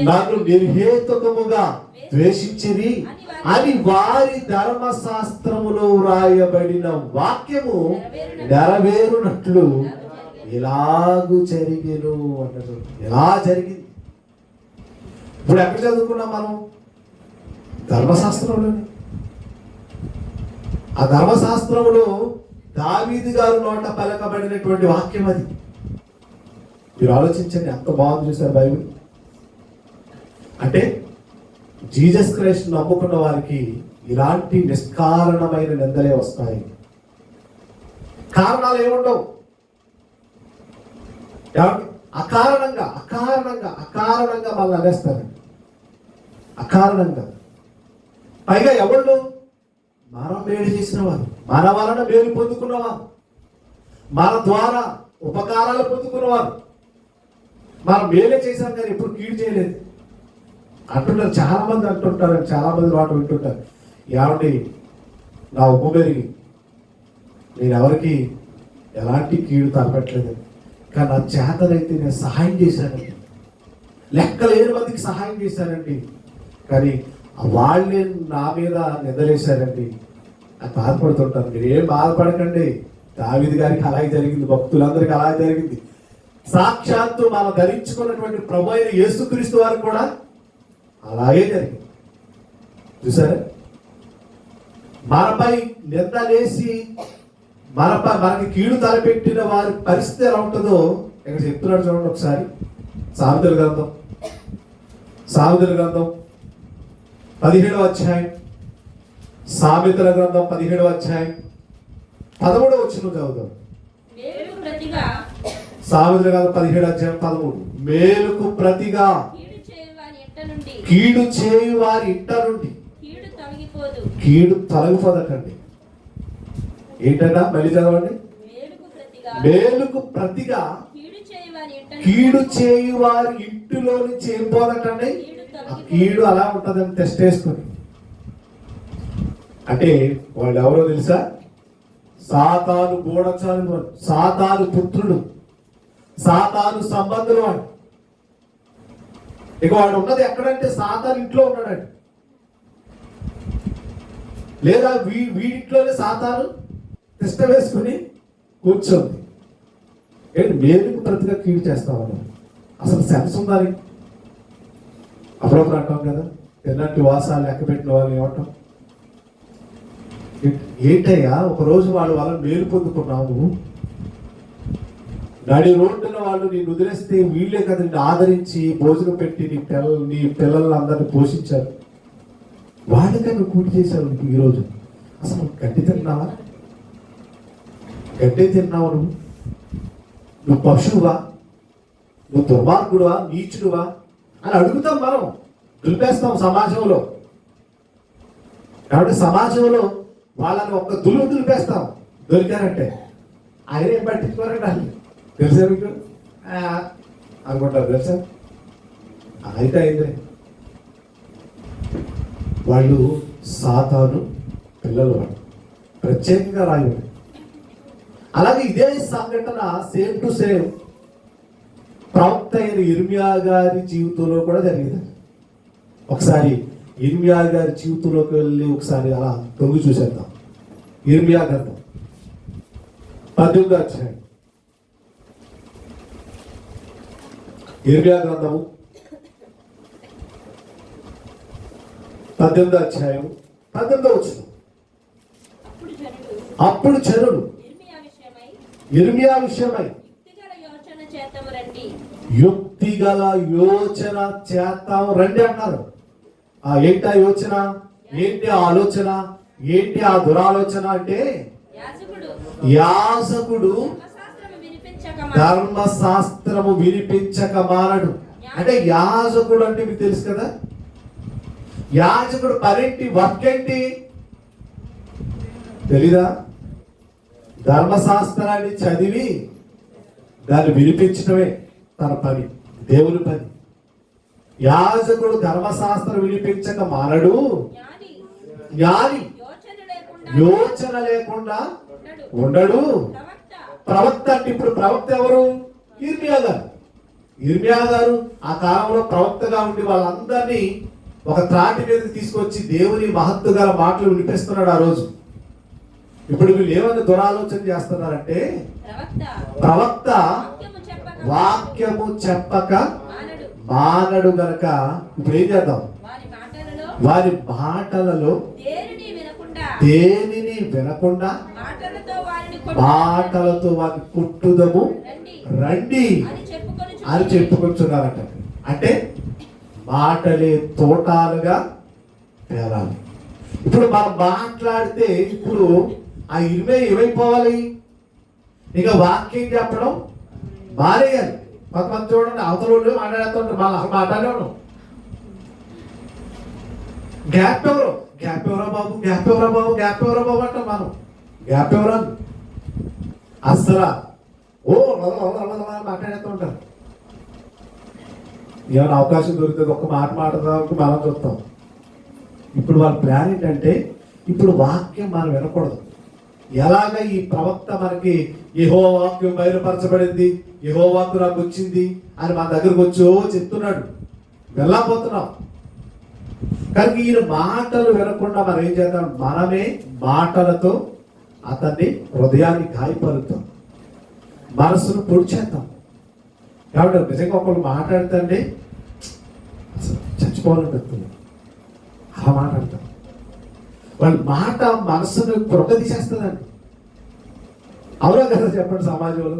నన్ను నిర్హేతుకముగా ద్వేషించిరి అని వారి ధర్మశాస్త్రములో వ్రాయబడిన వాక్యము నెరవేరునట్లు ఇలాగు జరిగెను అన్నది. ఎలా జరిగింది? ఇప్పుడు ఎక్కడ చదువుకున్నాం మనం? ధర్మశాస్త్రంలోనే. ఆ ధర్మశాస్త్రంలో దావీదు గారు నోట పలకబడినటువంటి వాక్యం అది. మీరు ఆలోచించండి, ఎంత బాగుంది చూసారు బైబిల్. అంటే జీసస్ క్రైస్ట్ నమ్ముకున్న వారికి ఇలాంటి నిష్కారణమైన నిందలే వస్తాయి. కారణాలు ఏముండవు. అకారణంగా అకారణంగా అకారణంగా వాళ్ళు అనేస్తారు. అకారణంగా. పైగా ఎవళ్ళు? మనం మేలు చేసిన వారు, మన వలన మేలు పొందుకున్నవారు, మన ద్వారా ఉపకారాలు పొందుకున్నవారు. మనం మేలే చేశాం కానీ ఎప్పుడు కీడు చేయలేదు అంటున్నారు. చాలా మంది అంటుంటారు, చాలా మంది మాట వింటుంటారు. ఏమండి, నా ఉప్పు పెరిగి నేను ఎవరికి ఎలాంటి కీడు తలపెట్టలేదు, కానీ నా చేతనైతే నేను సహాయం చేశానండి, లెక్కలేని మందికి సహాయం చేశానండి, కానీ వాళ్ళే నా మీద నిద్రలేశారండి అని బాధపడుతుంటారు. మీరు ఏం బాధపడకండి, దావీదు గారికి అలాగే జరిగింది, భక్తులందరికీ అలాగే జరిగింది. సాక్షాత్తు మనం ధరించుకున్నటువంటి ప్రభు అయిన యేసుక్రీస్తు వారికి కూడా అలాగే జరిగింది. చూసారా? మనపై నిందలేసి మనకి కీడు తలపెట్టిన వారి పరిస్థితి ఎలా ఉంటుందో ఇక్కడ చెప్తున్నాడు చూడండి ఒకసారి. సామెతల గ్రంథం 17వ అధ్యాయం, సామెతల గ్రంథం 17వ అధ్యాయం 13వ వచనం చదువుతాం. సామెతల గ్రంథం 17వ అధ్యాయం 13. మేలుకు ప్రతిగా కీడు చేయు వారి ఇంట నుండి కీడు తొలగిపోదటండి. ఏంటంట? మళ్ళీ చదవండి. మేలుకు ప్రతిగా కీడు చేయు వారి ఇంటిలో నుంచి ఏం పోదటండి? ఆ కీడు అలా ఉంటుందని టెస్ట్ వేసుకుని. అంటే వాళ్ళు ఎవరో తెలుసా? సాతాను గూఢచారులు, సాతాను పుత్రుడు, సాతాను సంబంధులు వాడు. ఇక వాడు ఉన్నది ఎక్కడంటే సాతాను ఇంట్లో ఉన్నాడండి, లేదా వీడింట్లోనే సాతాను తిష్ట వేసుకుని కూర్చోంది. ఏంటి? మేలుకు ప్రతిగా కీడు చేస్తామని అసలు సెన్స్ ఉండాలి. అప్పుడప్పుడు అంటాం కదా, తిన్నట్టు వాసాలు లెక్క పెట్టిన వాళ్ళు ఏమంటాం? ఏంటయ్యా, ఒకరోజు వాళ్ళు వాళ్ళని మేలు పొందుకున్నావు, నడి రోడ్డున వాళ్ళు నేను వదిలేస్తే వీళ్ళే కదా నిన్ను ఆదరించి భోజనం పెట్టి నీ పిల్లల్ని అందరిని పోషించారు, వాళ్ళకే నువ్వు కూడి చేశావు. ఈరోజు అసలు గడ్డి తిన్నావా? గడ్డే తిన్నావు నువ్వు పశువువా? నువ్వు దుర్మార్గుడువా? నీచుడువా అని అడుగుతాం మనం, దులిపేస్తాం సమాజంలో. కాబట్టి సమాజంలో వాళ్ళని ఒక్క దులిపేస్తాం దొరికారంటే. ఆయన ఏం పట్టించుకోరండి వాళ్ళు, తెలుసా మీకు అనుకుంటారు, తెలుసా? అయితే అయింది. వాళ్ళు సాతాను పిల్లలు, వాళ్ళు ప్రత్యేకంగా రాయబడి. అలాగే ఇదే సంఘటన సేమ్ టు సేమ్ ప్రవక్త అయిన ఇర్మియా గారి జీవితంలో కూడా జరిగింది. ఒకసారి ఇర్మియా గారి జీవితంలోకి వెళ్ళి ఒకసారి అలా తొంగి చూసేద్దాం. ఇర్మియా గ్రంథం 18వ అధ్యాయం. ఇర్మియా గ్రంథము 18వ అధ్యాయం 18వ వచనం. అప్పుడు జనులు ఇర్మియా విషయమై యుక్తిగల యోచన చేద్దాం రండి అన్నారు. ఏంటి ఆ యోచన? ఏంటి ఆ ఆలోచన? ఏంటి ఆ దురాలోచన? అంటే యాజకుడు ధర్మశాస్త్రము వినిపించక మానడు. అంటే యాజకుడు అంటే మీకు తెలుసు కదా, యాజకుడు పనేంటి, వర్క్ ఏంటి తెలీదా? ధర్మశాస్త్రాన్ని చదివి దాన్ని వినిపించడమే తన పని, దేవుని పని. యాజకుడు ధర్మశాస్త్రం వినిపించక మానడు, జ్ఞాని యోచన లేకుండా ఉండడు. ప్రవక్త అంటే ఇప్పుడు ప్రవక్త ఎవరు? ఇర్మియా గారు. ఇర్మియా గారు ఆ కాలంలో ప్రవక్తగా ఉండి వాళ్ళందరినీ ఒక త్రాటి మీదకి తీసుకొచ్చి దేవుని మహత్తు గల మాటలు వినిపిస్తున్నాడు ఆ రోజు. ఇప్పుడు వీళ్ళు ఏమని దురాలోచన చేస్తున్నారంటే, ప్రవక్త వాక్యము చెప్పక మానడు గనక ఇప్పుడు ఏం చేద్దాం, వారి మాటలలో దేనిని వినకుండా మాటలతో వారిని కొట్టుదము రండి అని చెప్పుకొచ్చున్నారట. అంటే మాటలే తోటాలుగా పేరాలి. ఇప్పుడు మనం మాట్లాడితే ఇప్పుడు ఆ ఏమైపోవాలి, ఇక వాక్యం చెప్పడం మానేయాలి. కొంతమంది చూడండి, అవతల వాళ్ళు మాట్లాడుతుంటారు, మళ్ళీ అసలు మాట్లాడేవాడు గ్యాప్ ఎవరో బాబు అంటాం మనం. గ్యాప్ ఎవరో అసలు మాట్లాడుతూ ఉంటారు. ఏమైనా అవకాశం దొరుకుతుంది ఒక్క మాట మాట్లాడడానికి మనం చూస్తాం. ఇప్పుడు వాళ్ళ ప్లాన్ ఏంటంటే, ఇప్పుడు వాక్యం మనం వినకూడదు. ఎలాగ ఈ ప్రవక్త మనకి యెహోవా వాక్యం బయలుపరచబడింది, యెహోవా వాక్కు నాకు వచ్చింది అని మన దగ్గరకు వచ్చి చెప్తున్నాడు, వెళ్ళకపోతున్నాం. కానీ ఈయన మాటలు వినకుండా మనం ఏం చేద్దాం, మనమే మాటలతో అతన్ని హృదయాన్ని గాయపరుతాం, మనసును పొడిచేద్దాం. కాబట్టి నిజంగా ఒకళ్ళు మాట్లాడుతుంటే అసలు చచ్చిపోవాలనిపిస్తుంది, అలా మాట్లాడతాం. వాళ్ళ మాట మనసును పొరక తీసేస్తుందండి. అవునా కదా చెప్పండి. సమాజంలో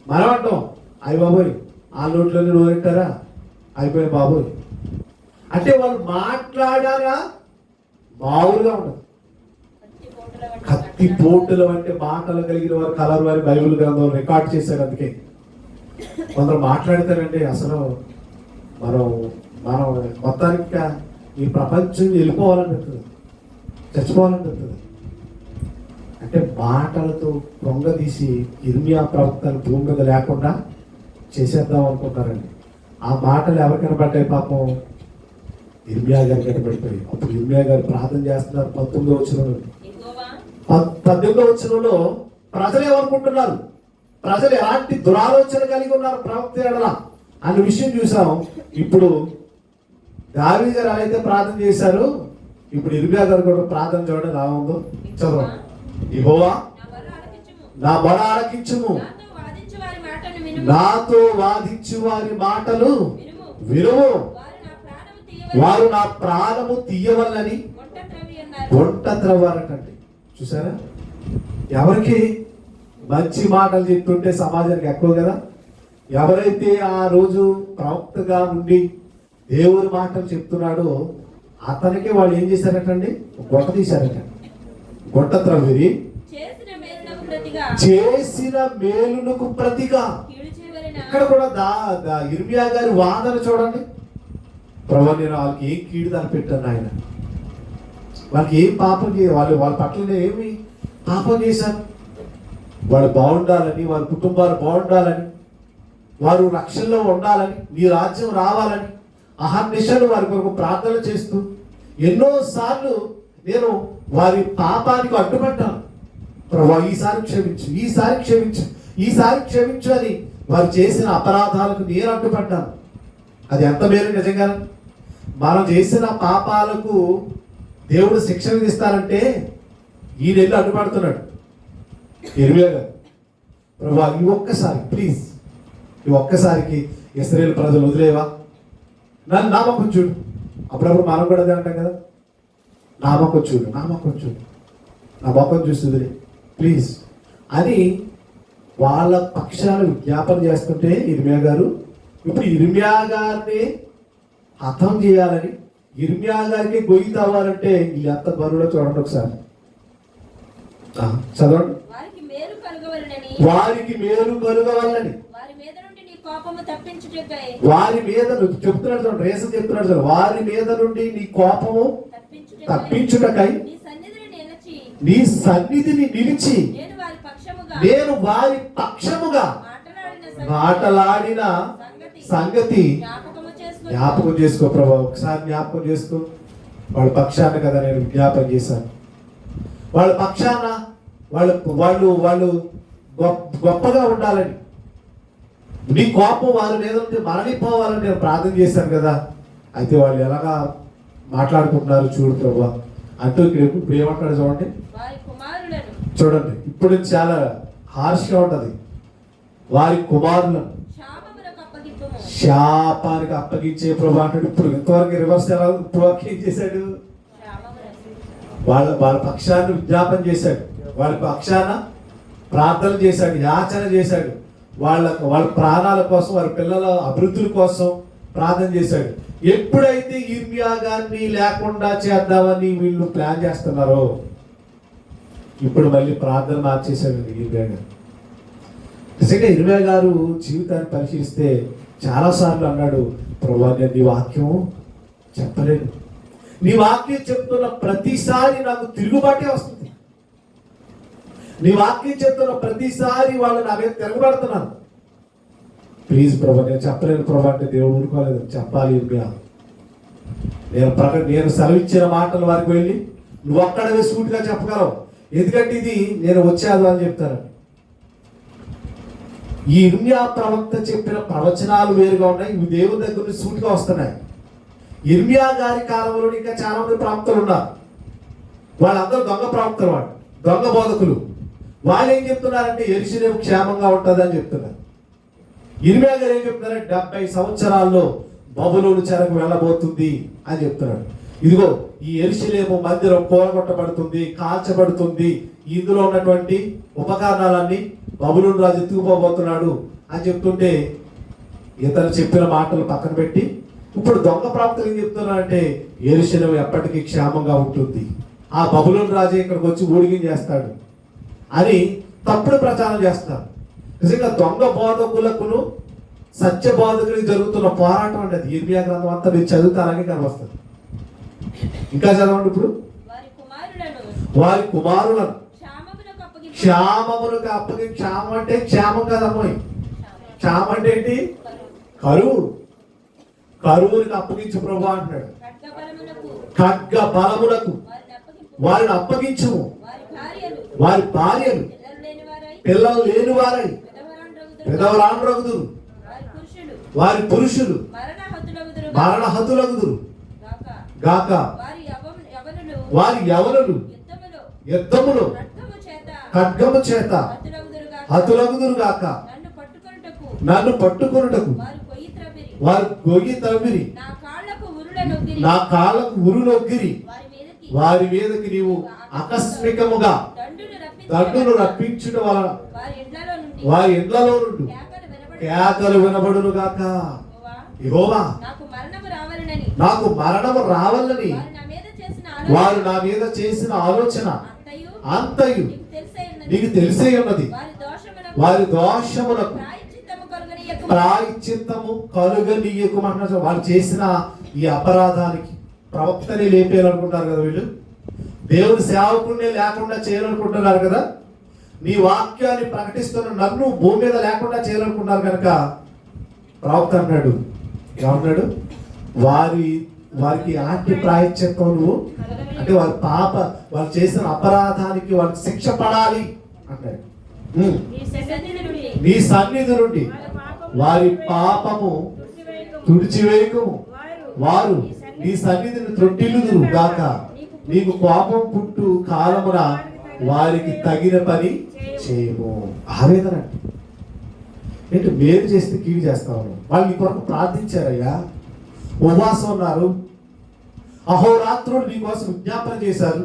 మనం అంటాం, అయ్యి బాబోయ్ ఆ నోట్లోనే నోరెట్టారా, అయిపోయి బాబోయ్ అంటే వాళ్ళు మాట్లాడారా మామూలుగా ఉండదు. కత్తి పోటుల వంటి మాటలు కలిగిన వారు కలర్ వారి బైబిల్ గ్రంథం రికార్డ్ చేశారు. అందుకే కొందరు మాట్లాడతారంటే అసలు మనం మనం మొత్తానికి ఈ ప్రపంచం వెళ్ళిపోవాలనిపిస్తుంది, చచ్చిపోవాలనిపిస్తుంది. అంటే మాటలతో పొంగదీసి ఇర్మియా ప్రవక్తను భూమి మీద లేకుండా చేసేద్దాం అనుకుంటారండి. ఆ మాటలు ఎవరు కనబడ్డాయి, పాపం ఇర్మియా గారు కనబడిపోయి. అప్పుడు ఇర్మియా గారు ప్రార్థన చేస్తున్నారు. 19వ వచనంలో ప్రజలు ఏమనుకుంటున్నారు, ప్రజలు ఎలాంటి దురాలోచన కలిగి ఉన్నారు ప్రవక్త ఎడల అన్న విషయం చూసాం. ఇప్పుడు దావీదు గారు ఎలా అయితే ప్రార్థన చేశారు, ఇప్పుడు ఇర్మియా గారు కూడా ప్రార్థన చూడండి ఎలా ఉందో చదవండి. యెహోవా నా మొర ఆలకించుము, నాతో వాదించు వారి మాటలు వినుము, వారు నా ప్రాణము తీయవల్లని వంట త్రవ్వారటండి. చూసారా, ఎవరికి మంచి మాటలు చెప్తుంటే సమాజానికి ఎక్కువ కదా. ఎవరైతే ఆ రోజు ప్రవక్తగా ఉండి దేవుని మాటలు చెప్తున్నాడో అతనికి వాళ్ళు ఏం చేశారటండి, గొట్ట తీశారట. గొట్ట త్రవ్విరి చేసిన మేలునకు ప్రతిగా. ఇక్కడ కూడా ఇర్మియా గారి వాదన చూడండి. ప్రభు నేను వాళ్ళకి ఏం కీడు తలపెట్టాను ఆయన, వాళ్ళకి ఏం పాపం వాళ్ళ పట్ల ఏమి పాపం చేశాను, వాళ్ళు బాగుండాలని, వాళ్ళ కుటుంబాలు బాగుండాలని, వారు రక్షణలో ఉండాలని, నీ రాజ్యం రావాలని అహర్నిశలు వారి కొరకు ప్రార్థన చేస్తూ ఎన్నోసార్లు నేను వారి పాపానికి అడ్డుపడ్డాను. ప్రభు ఈసారి క్షమించు, ఈసారి క్షమించు, ఈసారి క్షమించు అని వారు చేసిన అపరాధాలకు నేను అడ్డుపడ్డాను. అది ఎంత మేలు నిజంగా. మనం చేసిన పాపాలకు దేవుడు శిక్ష విధిస్తారంటే ఈ నెల అడ్డుపడుతున్నాడు ఇర్మియా గారు. ప్రభు ఈ ఒక్కసారి ప్లీజ్, ఈ ఒక్కసారికి ఇశ్రాయేలు ప్రజలు వదిలేవా, నన్ను నామకం చూడు. అప్పుడప్పుడు మనం కూడా అదే అంటాం కదా, నామకం చూడు, నామకం చూడు, నా మొక్కం చూస్తుంది ప్లీజ్ అని వాళ్ళ పక్షాలు విజ్ఞాపన చేస్తుంటే ఇర్మియా గారు ఇప్పుడు ఇర్మియా గారిని హతం చేయాలని, ఇర్మియా గారికి గొయ్యి తవ్వాలంటే వీళ్ళు ఎంత బరువులో చూడండి ఒకసారి చదవండి. వారికి మేలు కలుగవలని, వారి మీద చెప్తున్నాడు చూడండి, రేసం చెప్తున్నాడు చూడండి, వారి మీద నుండి నీ కోపము తప్పించుటకై నీ సన్నిధిని నిలిచి నేను వారి పక్షముగా మాటలాడిన సంగతి జ్ఞాపకం చేసుకో ప్రభు. ఒకసారి జ్ఞాపకం చేసుకో. వాళ్ళ పక్షాన కదా నేను జ్ఞాపకం చేశాను, వాళ్ళ పక్షాన వాళ్ళు గొప్పగా ఉండాలని, నీ కోపం వారి మీద నుండి మరలిపోవాలని నేను ప్రార్థన చేశాను కదా. అయితే వాళ్ళు ఎలాగా మాట్లాడుకుంటున్నారు చూడు ప్రభా అంటూ ఇప్పుడు ఏమంటాడు చూడండి. వారి కుమారులను చూడండి ఇప్పుడు చాలా హార్ష్గా ఉంటది. వారి కుమారులను శాపములకు అప్పగింపుము. శాపానికి అప్పగించే ప్రభా అంటాడు. ఇప్పుడు ఇంతవరకు రివర్స్ ఎలా ఇప్పుడు ఏం చేశాడు? శాపములకు. వాళ్ళ పక్షాన్ని విజ్ఞాపన చేశాడు, వాళ్ళ పక్షాన ప్రార్థన చేశాడు, యాచన చేశాడు, వాళ్ళ ప్రాణాల కోసం, వారి పిల్లల అభివృద్ధుల కోసం ప్రార్థన చేశాడు. ఎప్పుడైతే ఇర్మియా గారిని లేకుండా చేద్దామని వీళ్ళు ప్లాన్ చేస్తున్నారో ఇప్పుడు మళ్ళీ ప్రార్థన మార్చేశాడు ఇర్మియా గారు. నిజంగా ఇర్మియా గారు జీవితాన్ని పరిశీలిస్తే చాలాసార్లు అన్నాడు, ప్రభువా నేను నీ వాక్యం చెప్పలేను, నీ వాక్యం చెప్తున్న ప్రతిసారి నాకు తిరుగుబాటే వస్తుంది, నీ వాక్యం చెప్తున్న ప్రతిసారి వాళ్ళు నా మీద తిరగబడుతున్నాను, ప్లీజ్ ప్రభా నేను చెప్పలేను ప్రభా అంటే దేవుడు ఊరుకోలేదు, చెప్పాలి ఇర్మియా. నేను సెలవిచ్చిన మాటలు వారికి వెళ్ళి నువ్వు అక్కడే సూటిగా చెప్పగలవు, ఎందుకంటే ఇది నేను వచ్చేది అని చెప్తాను. ఈ ఇర్మియా ప్రవక్త చెప్పిన ప్రవచనాలు వేరుగా ఉన్నాయి, ఇవి దేవుని దగ్గర నుంచి సూటిగా వస్తున్నాయి. ఇర్మియా గారి కాలంలో ఇంకా చాలా మంది ప్రవక్తలు ఉన్నారు, వాళ్ళందరూ దొంగ ప్రవక్తలు, వాళ్ళు దొంగ బోధకులు. వాళ్ళు ఏం చెప్తున్నారంటే యెరూషలేము క్షేమంగా ఉంటుంది అని చెప్తున్నారు. ఇర్మియా గారు ఏం చెప్తున్నారంటే 70 సంవత్సరాల్లో బబులోను చెరకు వెళ్ళబోతుంది అని చెప్తున్నాడు. ఇదిగో ఈ యెరూషలేము మందిరం కూలగొట్టబడుతుంది, కాల్చబడుతుంది, ఇందులో ఉన్నటువంటి ఉపకరణాలన్నీ బబులోను రాజు ఎత్తుకుపోబోతున్నాడు అని చెప్తుంటే ఇతను చెప్పిన మాటలు పక్కన పెట్టి ఇప్పుడు దొంగ ప్రవక్తలు ఏం చెప్తున్నారంటే యెరూషలేము ఎప్పటికీ క్షేమంగా ఉంటుంది, ఆ బబులోను రాజు ఇక్కడికి వచ్చి ఊడిగించేస్తాడు అని తప్పుడు ప్రచారం చేస్తారు. నిజంగా దొంగ బోధకులకును సత్య బోధకులకు జరుగుతున్న పోరాటం అనేది ఇర్మియా గ్రంథం అంతా మీరు చదువుతారని కనిపిస్తుంది. ఇంకా చదవండి. ఇప్పుడు వారి కుమారులను క్షామములకు అప్పగి, క్షామం అంటే క్షేమం కదమ్మాయి, క్షామం అంటే ఏంటి? కరువునికి అప్పగించు ప్రభా అంటున్నాడు. ఖడ్గ బలములకు వారిని అప్పగించుము, వారి భార్యలు పిల్లలు లేని వారై విధవరాండ్రగుదురు, వారి పురుషులు మరణహతులగుదురు గాక, వారి యవనులు యుద్ధములో ఖడ్గము చేత హతులగుదురు గాక, నన్ను పట్టుకొనుటకు వారు గొయ్యి త్రవ్విరి, నా కాళ్ళకు ఉరులొగ్గిరి, వారి మీదకి నీవు ఆకస్మికముగా దండును రప్పించుట వలన వారి ఇండ్లలో నుండి కేకలు వినబడును గాక. యెహోవా నాకు మరణము రావాలని వారు నా మీద చేసిన ఆలోచన అంతయు నీకు తెలిసే ఉన్నది, వారి దోషములకు ప్రాయశ్చిత్తము కలుగనీయకుమంటున్నారు. వాళ్ళు చేసిన ఈ అపరాధానికి ప్రవక్తని లేపేయాలనుకుంటారు కదా వీళ్ళు, దేవుని సేవకుడినే లేకుండా చేయాలనుకుంటున్నారు కదా, నీ వాక్యాన్ని ప్రకటిస్తున్న నన్ను భూమి మీద లేకుండా చేయాలనుకుంటున్నారు కనుక ప్రవక్త అన్నాడు, ఏమన్నాడు? వారికి ఎలాంటి ప్రాయశ్చిత్తం నువ్వు అంటే వాళ్ళు చేసిన అపరాధానికి వాళ్ళకి శిక్ష పడాలి అంటాడు. నీ సన్నిధి నుండి వారి పాపము తుడిచివేయకము, వారు నీ సన్నిధిని త్రొట్టిల్లుదురు గాక, నీకు కోపం పుట్టు కాలమున వారికి తగిన పని చేయము. ఆవేదన ఏంటి? మేలు చేస్తే కీడు చేస్తాము. వాళ్ళు నీ కొరకు ప్రార్థించారయ్యా, ఉపవాసం ఉన్నారు, అహోరాత్రులు నీ కోసం విజ్ఞాపన చేశారు,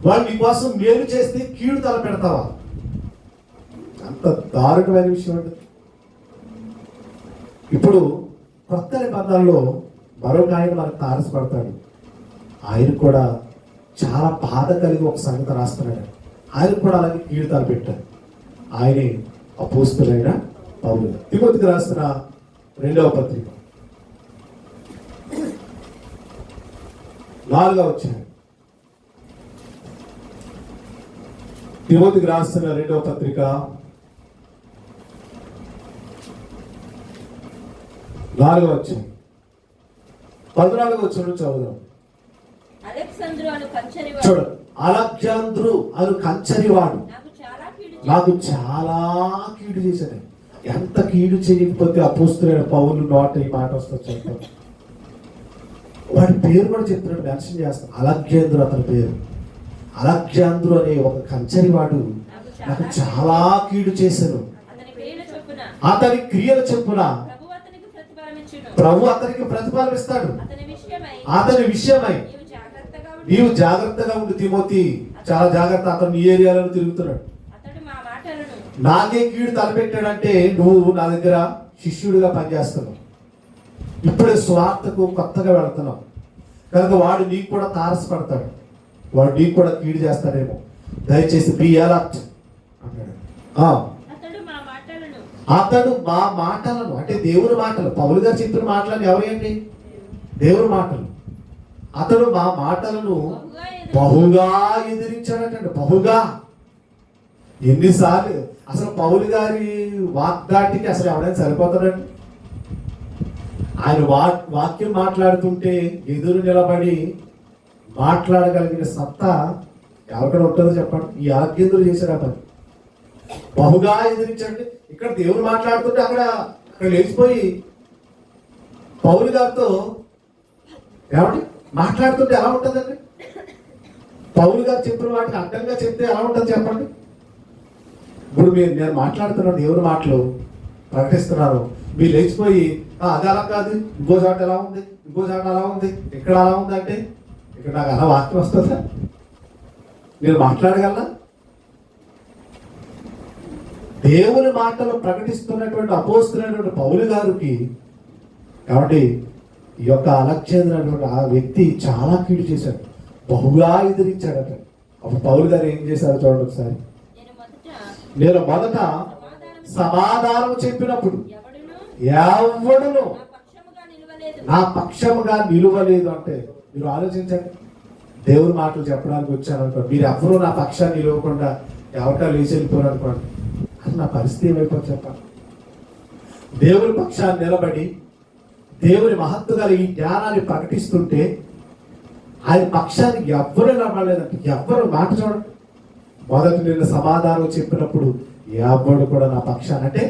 వాళ్ళు నీ కోసం మేలు చేస్తే కీడు తల పెడతావా? అంత దారుణమైన విషయం అండి. ఇప్పుడు కొత్త నిబంధనలో మరొక ఆయన మనకు తారసపడతాడు. ఆయన కూడా చాలా బాధ కలిగి ఒక సంగతి రాస్తున్నాడు. ఆయన కూడా అలాగే కీడు తల పెట్టారు. ఆయనే అపోస్తలుడైన పౌలు. తిమోతికి రాసిన 2వ పత్రిక 4వ అధ్యాయం. తిమోతికి రాసిన 2వ పత్రిక 4వ అధ్యాయం 14వ వచనం చదువుదాం. చూడండి, అలెగ్జాంద్రు అను కంచరివాడు నాకు చాలా కీడు చేశాడు. ఎంత కీడు చేయకపోతే అపోస్తలుడైన పౌలు నోట ఈ మాట వస్తుంది. వాడి పేరు కూడా చెప్తున్నాడు, మెన్షన్ చేస్తాను. అలెగ్జాంద్రు అతని పేరు. అలెగ్జాంద్రు అనే ఒక కంచరి వాడు నాకు చాలా కీడు చేశాను. అతని క్రియల చొప్పున ప్రభు అతనికి ప్రతిఫలం ఇస్తాడు. అతని విషయమై నీవు జాగ్రత్తగా ఉండు తిమోతి, చాలా జాగ్రత్త. అతను ఈ ఏరియాలో తిరుగుతున్నాడు. నాకే కీడు తలపెట్టాడంటే నువ్వు నా దగ్గర శిష్యుడిగా పనిచేస్తున్నావు, ఇప్పుడే స్వార్థకు కొత్తగా వెళుతున్నావు కనుక వాడు నీకు కూడా తారసపడతాడు, వాడు నీకు కూడా కీడు చేస్తాడేమో, దయచేసి బి అలర్ట్ అన్నాడు. అతడు మా మాటలను, అంటే దేవుని మాటలు, పౌలు గారు చెప్పిన మాటలను ఎవరేంటి? దేవుని మాటలు. అతడు మా మాటలను బహుగా ఎదిరించాడటండి, బహుగా. ఎన్నిసార్లు అసలు పౌలు గారి వాగ్దాటికి అసలు ఎవరైనా సరిపోతాడండి? ఆయన వాక్యం మాట్లాడుతుంటే ఎదురు నిలబడి మాట్లాడగలిగిన సత్తా ఎవరికైనా ఉంటుందో చెప్పండి? ఈ ఆజ్ఞలు చేశాడు ఆ పని, బహుగా ఎదిరించండి. ఇక్కడ దేవుడు మాట్లాడుతుంటే అక్కడ లేచిపోయి పౌలు గారితో ఏమండి మాట్లాడుతుంటే ఎలా ఉంటుందండి? పౌలు గారు చెప్పిన వాటికి అడ్డంగా చెప్తే ఎలా ఉంటుంది చెప్పండి? ఇప్పుడు నేను మాట్లాడుతున్నాను, దేవుని మాటలు ప్రకటిస్తున్నాను, మీరు లేచిపోయి అది అలా కాదు, ఇంకో చోట ఎలా ఉంది, ఇంకో చోట అలా ఉంది, ఇక్కడ అలా ఉంది అంటే ఇక్కడ నాకు అలా వాక్యం వస్తుందా? నేను మాట్లాడగలనా? దేవుని మాటలు ప్రకటిస్తున్నటువంటి అపోస్తులైనటువంటి పౌలు గారికి కాబట్టి ఈ యొక్క అలెగ్జాంద్రు ఆ వ్యక్తి చాలా కీడు చేశాడు, బహుగా ఎదిరించాడట. అప్పుడు పౌలు గారు ఏం చేశారో చూడండి ఒకసారి. నేను మొదట సమాధానం చెప్పినప్పుడు ఎవడును నా పక్షముగా నిలువలేదు అంటే, మీరు ఆలోచించండి, దేవుని మాటలు చెప్పడానికి వచ్చాను అనుకోండి, మీరు ఎవరు నా పక్షాన్ని నిలవకుండా ఎవరికా లేచి వెళ్ళిపోరు అనుకోండి, అది నా పరిస్థితి ఏమైపోతుంది చెప్పండి? దేవుని పక్షాన్ని నిలబడి దేవుని మహత్తు గల ఈ జ్ఞానాన్ని ప్రకటిస్తుంటే ఆయన పక్షానికి ఎవ్వరు నిలబడలేదంటే, ఎవ్వరు మాట చూడండి. మొదట నేను సమాధానం చెప్పినప్పుడు ఎవరు కూడా నా పక్షాన్ని, అంటే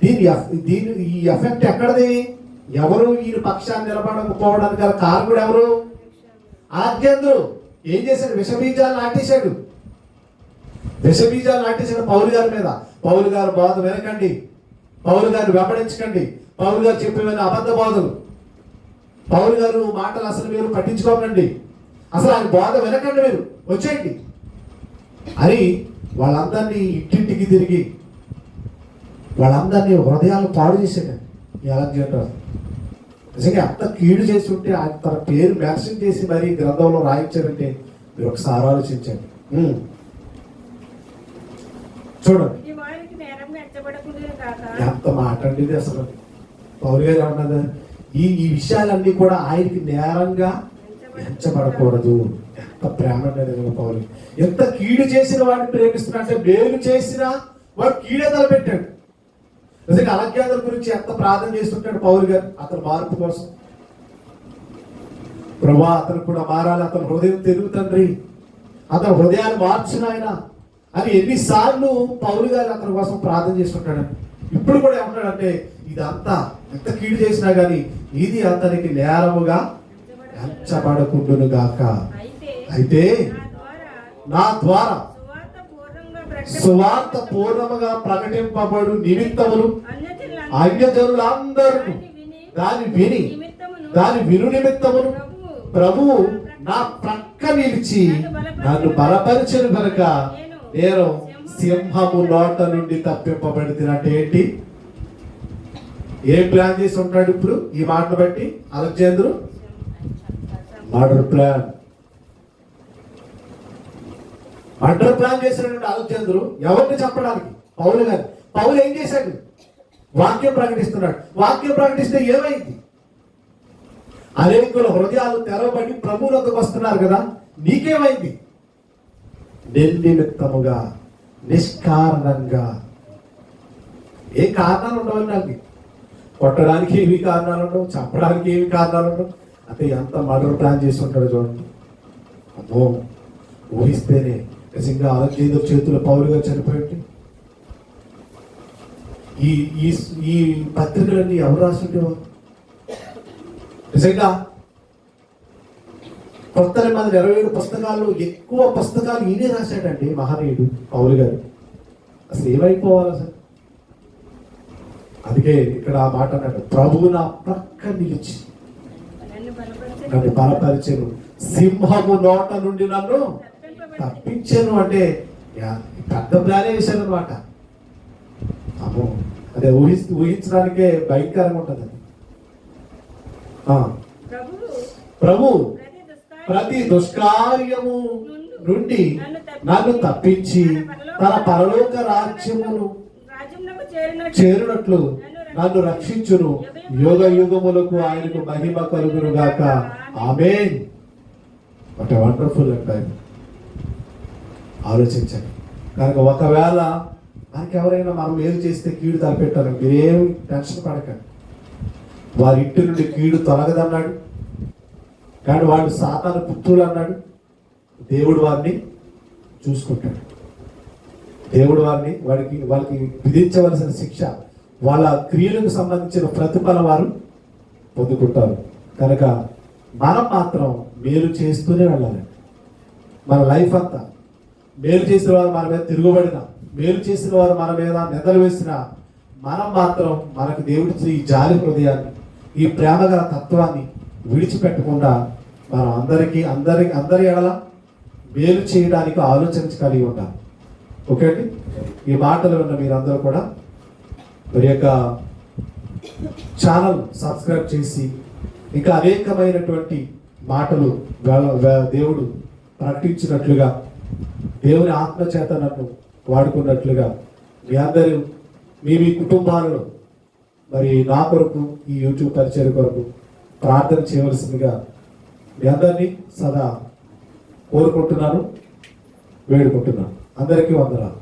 దీని ఈ ఎఫెక్ట్ ఎక్కడది? ఎవరు ఈయన పక్షాన్ని నిలబడకపోవడానికి గల కారకుడు ఎవరు? అలెగ్జాంద్రు ఏం చేశాడు? విషబీజాలు నాటేశాడు, విషబీజాలు నాటేశాడు పౌలు గారి మీద. పౌలు గారు బోధ వినకండి, పౌలు గారిని వెంబడించకండి, పౌలు గారు చెప్పేవన్నీ అబద్ధ బోధలు, పౌలు గారు మాటలు అసలు మీరు పట్టించుకోకండి, అసలు ఆయన బోధ వినకండి, మీరు వచ్చేయండి అని వాళ్ళందరినీ ఇంటింటికి తిరిగి వాళ్ళందరినీ హృదయాలు పాడు చేసేటండి ఈ అలెగ్జాండర్. నిజంగా అంత కీడు చేసి ఉంటే ఆయన తన పేరు మెన్షన్ చేసి మరి గ్రంథంలో రాయించారంటే మీరు ఒకసారి ఆలోచించండి. చూడండి ఎంత మాట అండి ఇది అసలు. పౌలు గారు ఏమన్నది? ఈ విషయాలన్నీ కూడా ఆయనకి నేరంగా ఎంచబడకూడదు. ఎంత ప్రేమ అనేది పౌలు. ఎంత కీడు చేసిన వాడిని ప్రేమిస్తున్నా అంటే, మేలు చేసినా వాడు కీడే తలపెట్టాడు. నిజంగా అలెగ్జాంద్రు గురించి ఎంత ప్రార్థన చేస్తుంటాడు పౌలు గారు అతని మార్పు కోసం. ప్రభువా అతను కూడా మారాలి, అతని హృదయం తెరుగు తండ్రి, అతని హృదయాన్ని మార్చిన ఆయన అని ఎన్నిసార్లు పౌలు గారు అతని కోసం ప్రార్థన చేస్తుంటాడండి. ఇప్పుడు కూడా ఏమంటాడంటే, ఇదంతా ఎంత కీడు చేసినా కానీ ఇది అతనికి నేరముగా ఎంచబడకుండును గాక. అయితే నా ద్వారా సువార్త పూర్ణముగా ప్రకటింపబడు నిమిత్తములు అన్యజనులందరూ దాని విను నిమిత్తమును ప్రభువు నా ప్రక్క నిలిచి నన్ను బలపరిచను కనుక నేను సింహము నోట నుండి తప్పింపబడితే. అంటే ఏంటి? ఏం ప్లాన్ చేసి ఉంటాడు ఇప్పుడు ఈ మాటను బట్టి అలెగ్జాంద్రు? మర్డర్ ప్లాన్ చేసినటువంటి అలెగ్జాంద్రు ఎవరిని చెప్పడానికి? పౌలు గారు. పౌలు ఏం చేశాడు? వాక్యం ప్రకటిస్తున్నాడు. వాక్యం ప్రకటిస్తే ఏమైంది? అనేకుల హృదయాలు తెరవబడి ప్రభువు వద్దకు వస్తున్నారు కదా, నీకేమైంది? నిర్నిమిత్తముగా నిష్కారణంగా. ఏ కారణాలు ఉండవు నాకు, కొట్టడానికి ఏమి కారణాలు ఉండవు, చంపడానికి ఏమి కారణాలు ఉండవు. అంటే ఎంత మర్డర్ ప్లాన్ చేసి ఉంటాడు చూడండి. అమ్మో, ఊహిస్తేనే నిజంగా అలెగ్జాంద్రు చేతులు పౌలు గారు చనిపోయింది. ఈ పత్రికలన్నీ ఎవరు రాసుంటేవారు? నిజంగా కొత్త నిబంధన 27 పుస్తకాల్లో ఎక్కువ పుస్తకాలు ఈయనే రాశాడండి మహనీయుడు పౌలు గారు. అసలు ఏమైపోవాలి అసలు? అందుకే ఇక్కడ ఆ మాట అన్నాడు, ప్రభువు నా ప్రక్క నిలిచి నన్ను బలపరిచెను, సింహము నోట నుండి నన్ను తప్పించాను. అంటే పెద్ద ప్లానే వేశాను అనమాట. అమ్మో, అదే ఊహించడానికే భయంకరంగా ఉంటుంది. ప్రభు ప్రతి దుష్కార్యము నుండి నన్ను తప్పించి తన పరలోక రాజ్యమును చేరునట్లు నన్ను రక్షించును, యుగ యుగములకు ఆయనకు మహిమ కలుగును గాక. ఆమేన్. What a wonderful time. ఆలోచించండి. కనుక ఒకవేళ మనకి ఎవరైనా మనం ఏది చేస్తే కీడు తలపెట్టాలి, మీరేం టెన్షన్ పడకండి. వారి ఇంటి నుండి కీడు తొలగదన్నాడు, కానీ వాళ్ళు సాతాను పుత్రులు అన్నాడు. దేవుడు వారిని చూసుకుంటాడు. దేవుడు వారిని వాళ్ళకి విధించవలసిన శిక్ష, వాళ్ళ క్రియలకు సంబంధించిన ప్రతిఫలం వారు పొందుకుంటారు. కనుక మనం మాత్రం మేలు చేస్తూనే వెళ్ళాలి. మన లైఫ్ అంతా మేలు చేసిన వారు మన మీద తిరుగుబడిన, మేలు చేసిన వారు మన మీద నిందలు వేసిన, మనం మాత్రం మనకు దేవుడి ఈ జాలి హృదయాన్ని, ఈ ప్రేమగల తత్వాన్ని విడిచిపెట్టకుండా మనం అందరి ఎడల మేలు చేయడానికి ఆలోచన కలిగి ఉండాలి. ఓకే అండి. ఈ మాటలు ఉన్న మీరందరూ కూడా మరి యొక్క ఛానల్ సబ్స్క్రైబ్ చేసి ఇంకా అనేకమైనటువంటి మాటలు దేవుడు ప్రకటించినట్లుగా, దేవుని ఆత్మచేత నన్ను వాడుకున్నట్లుగా మీ అందరూ మీ కుటుంబాలలో మరి నా కొరకు ఈ యూట్యూబ్ పరిచయం కొరకు ప్రార్థన చేయవలసిందిగా మీ అందరినీ సదా కోరుకుంటున్నాను, వేడుకుంటున్నాను. అందరికీ వందనాలు.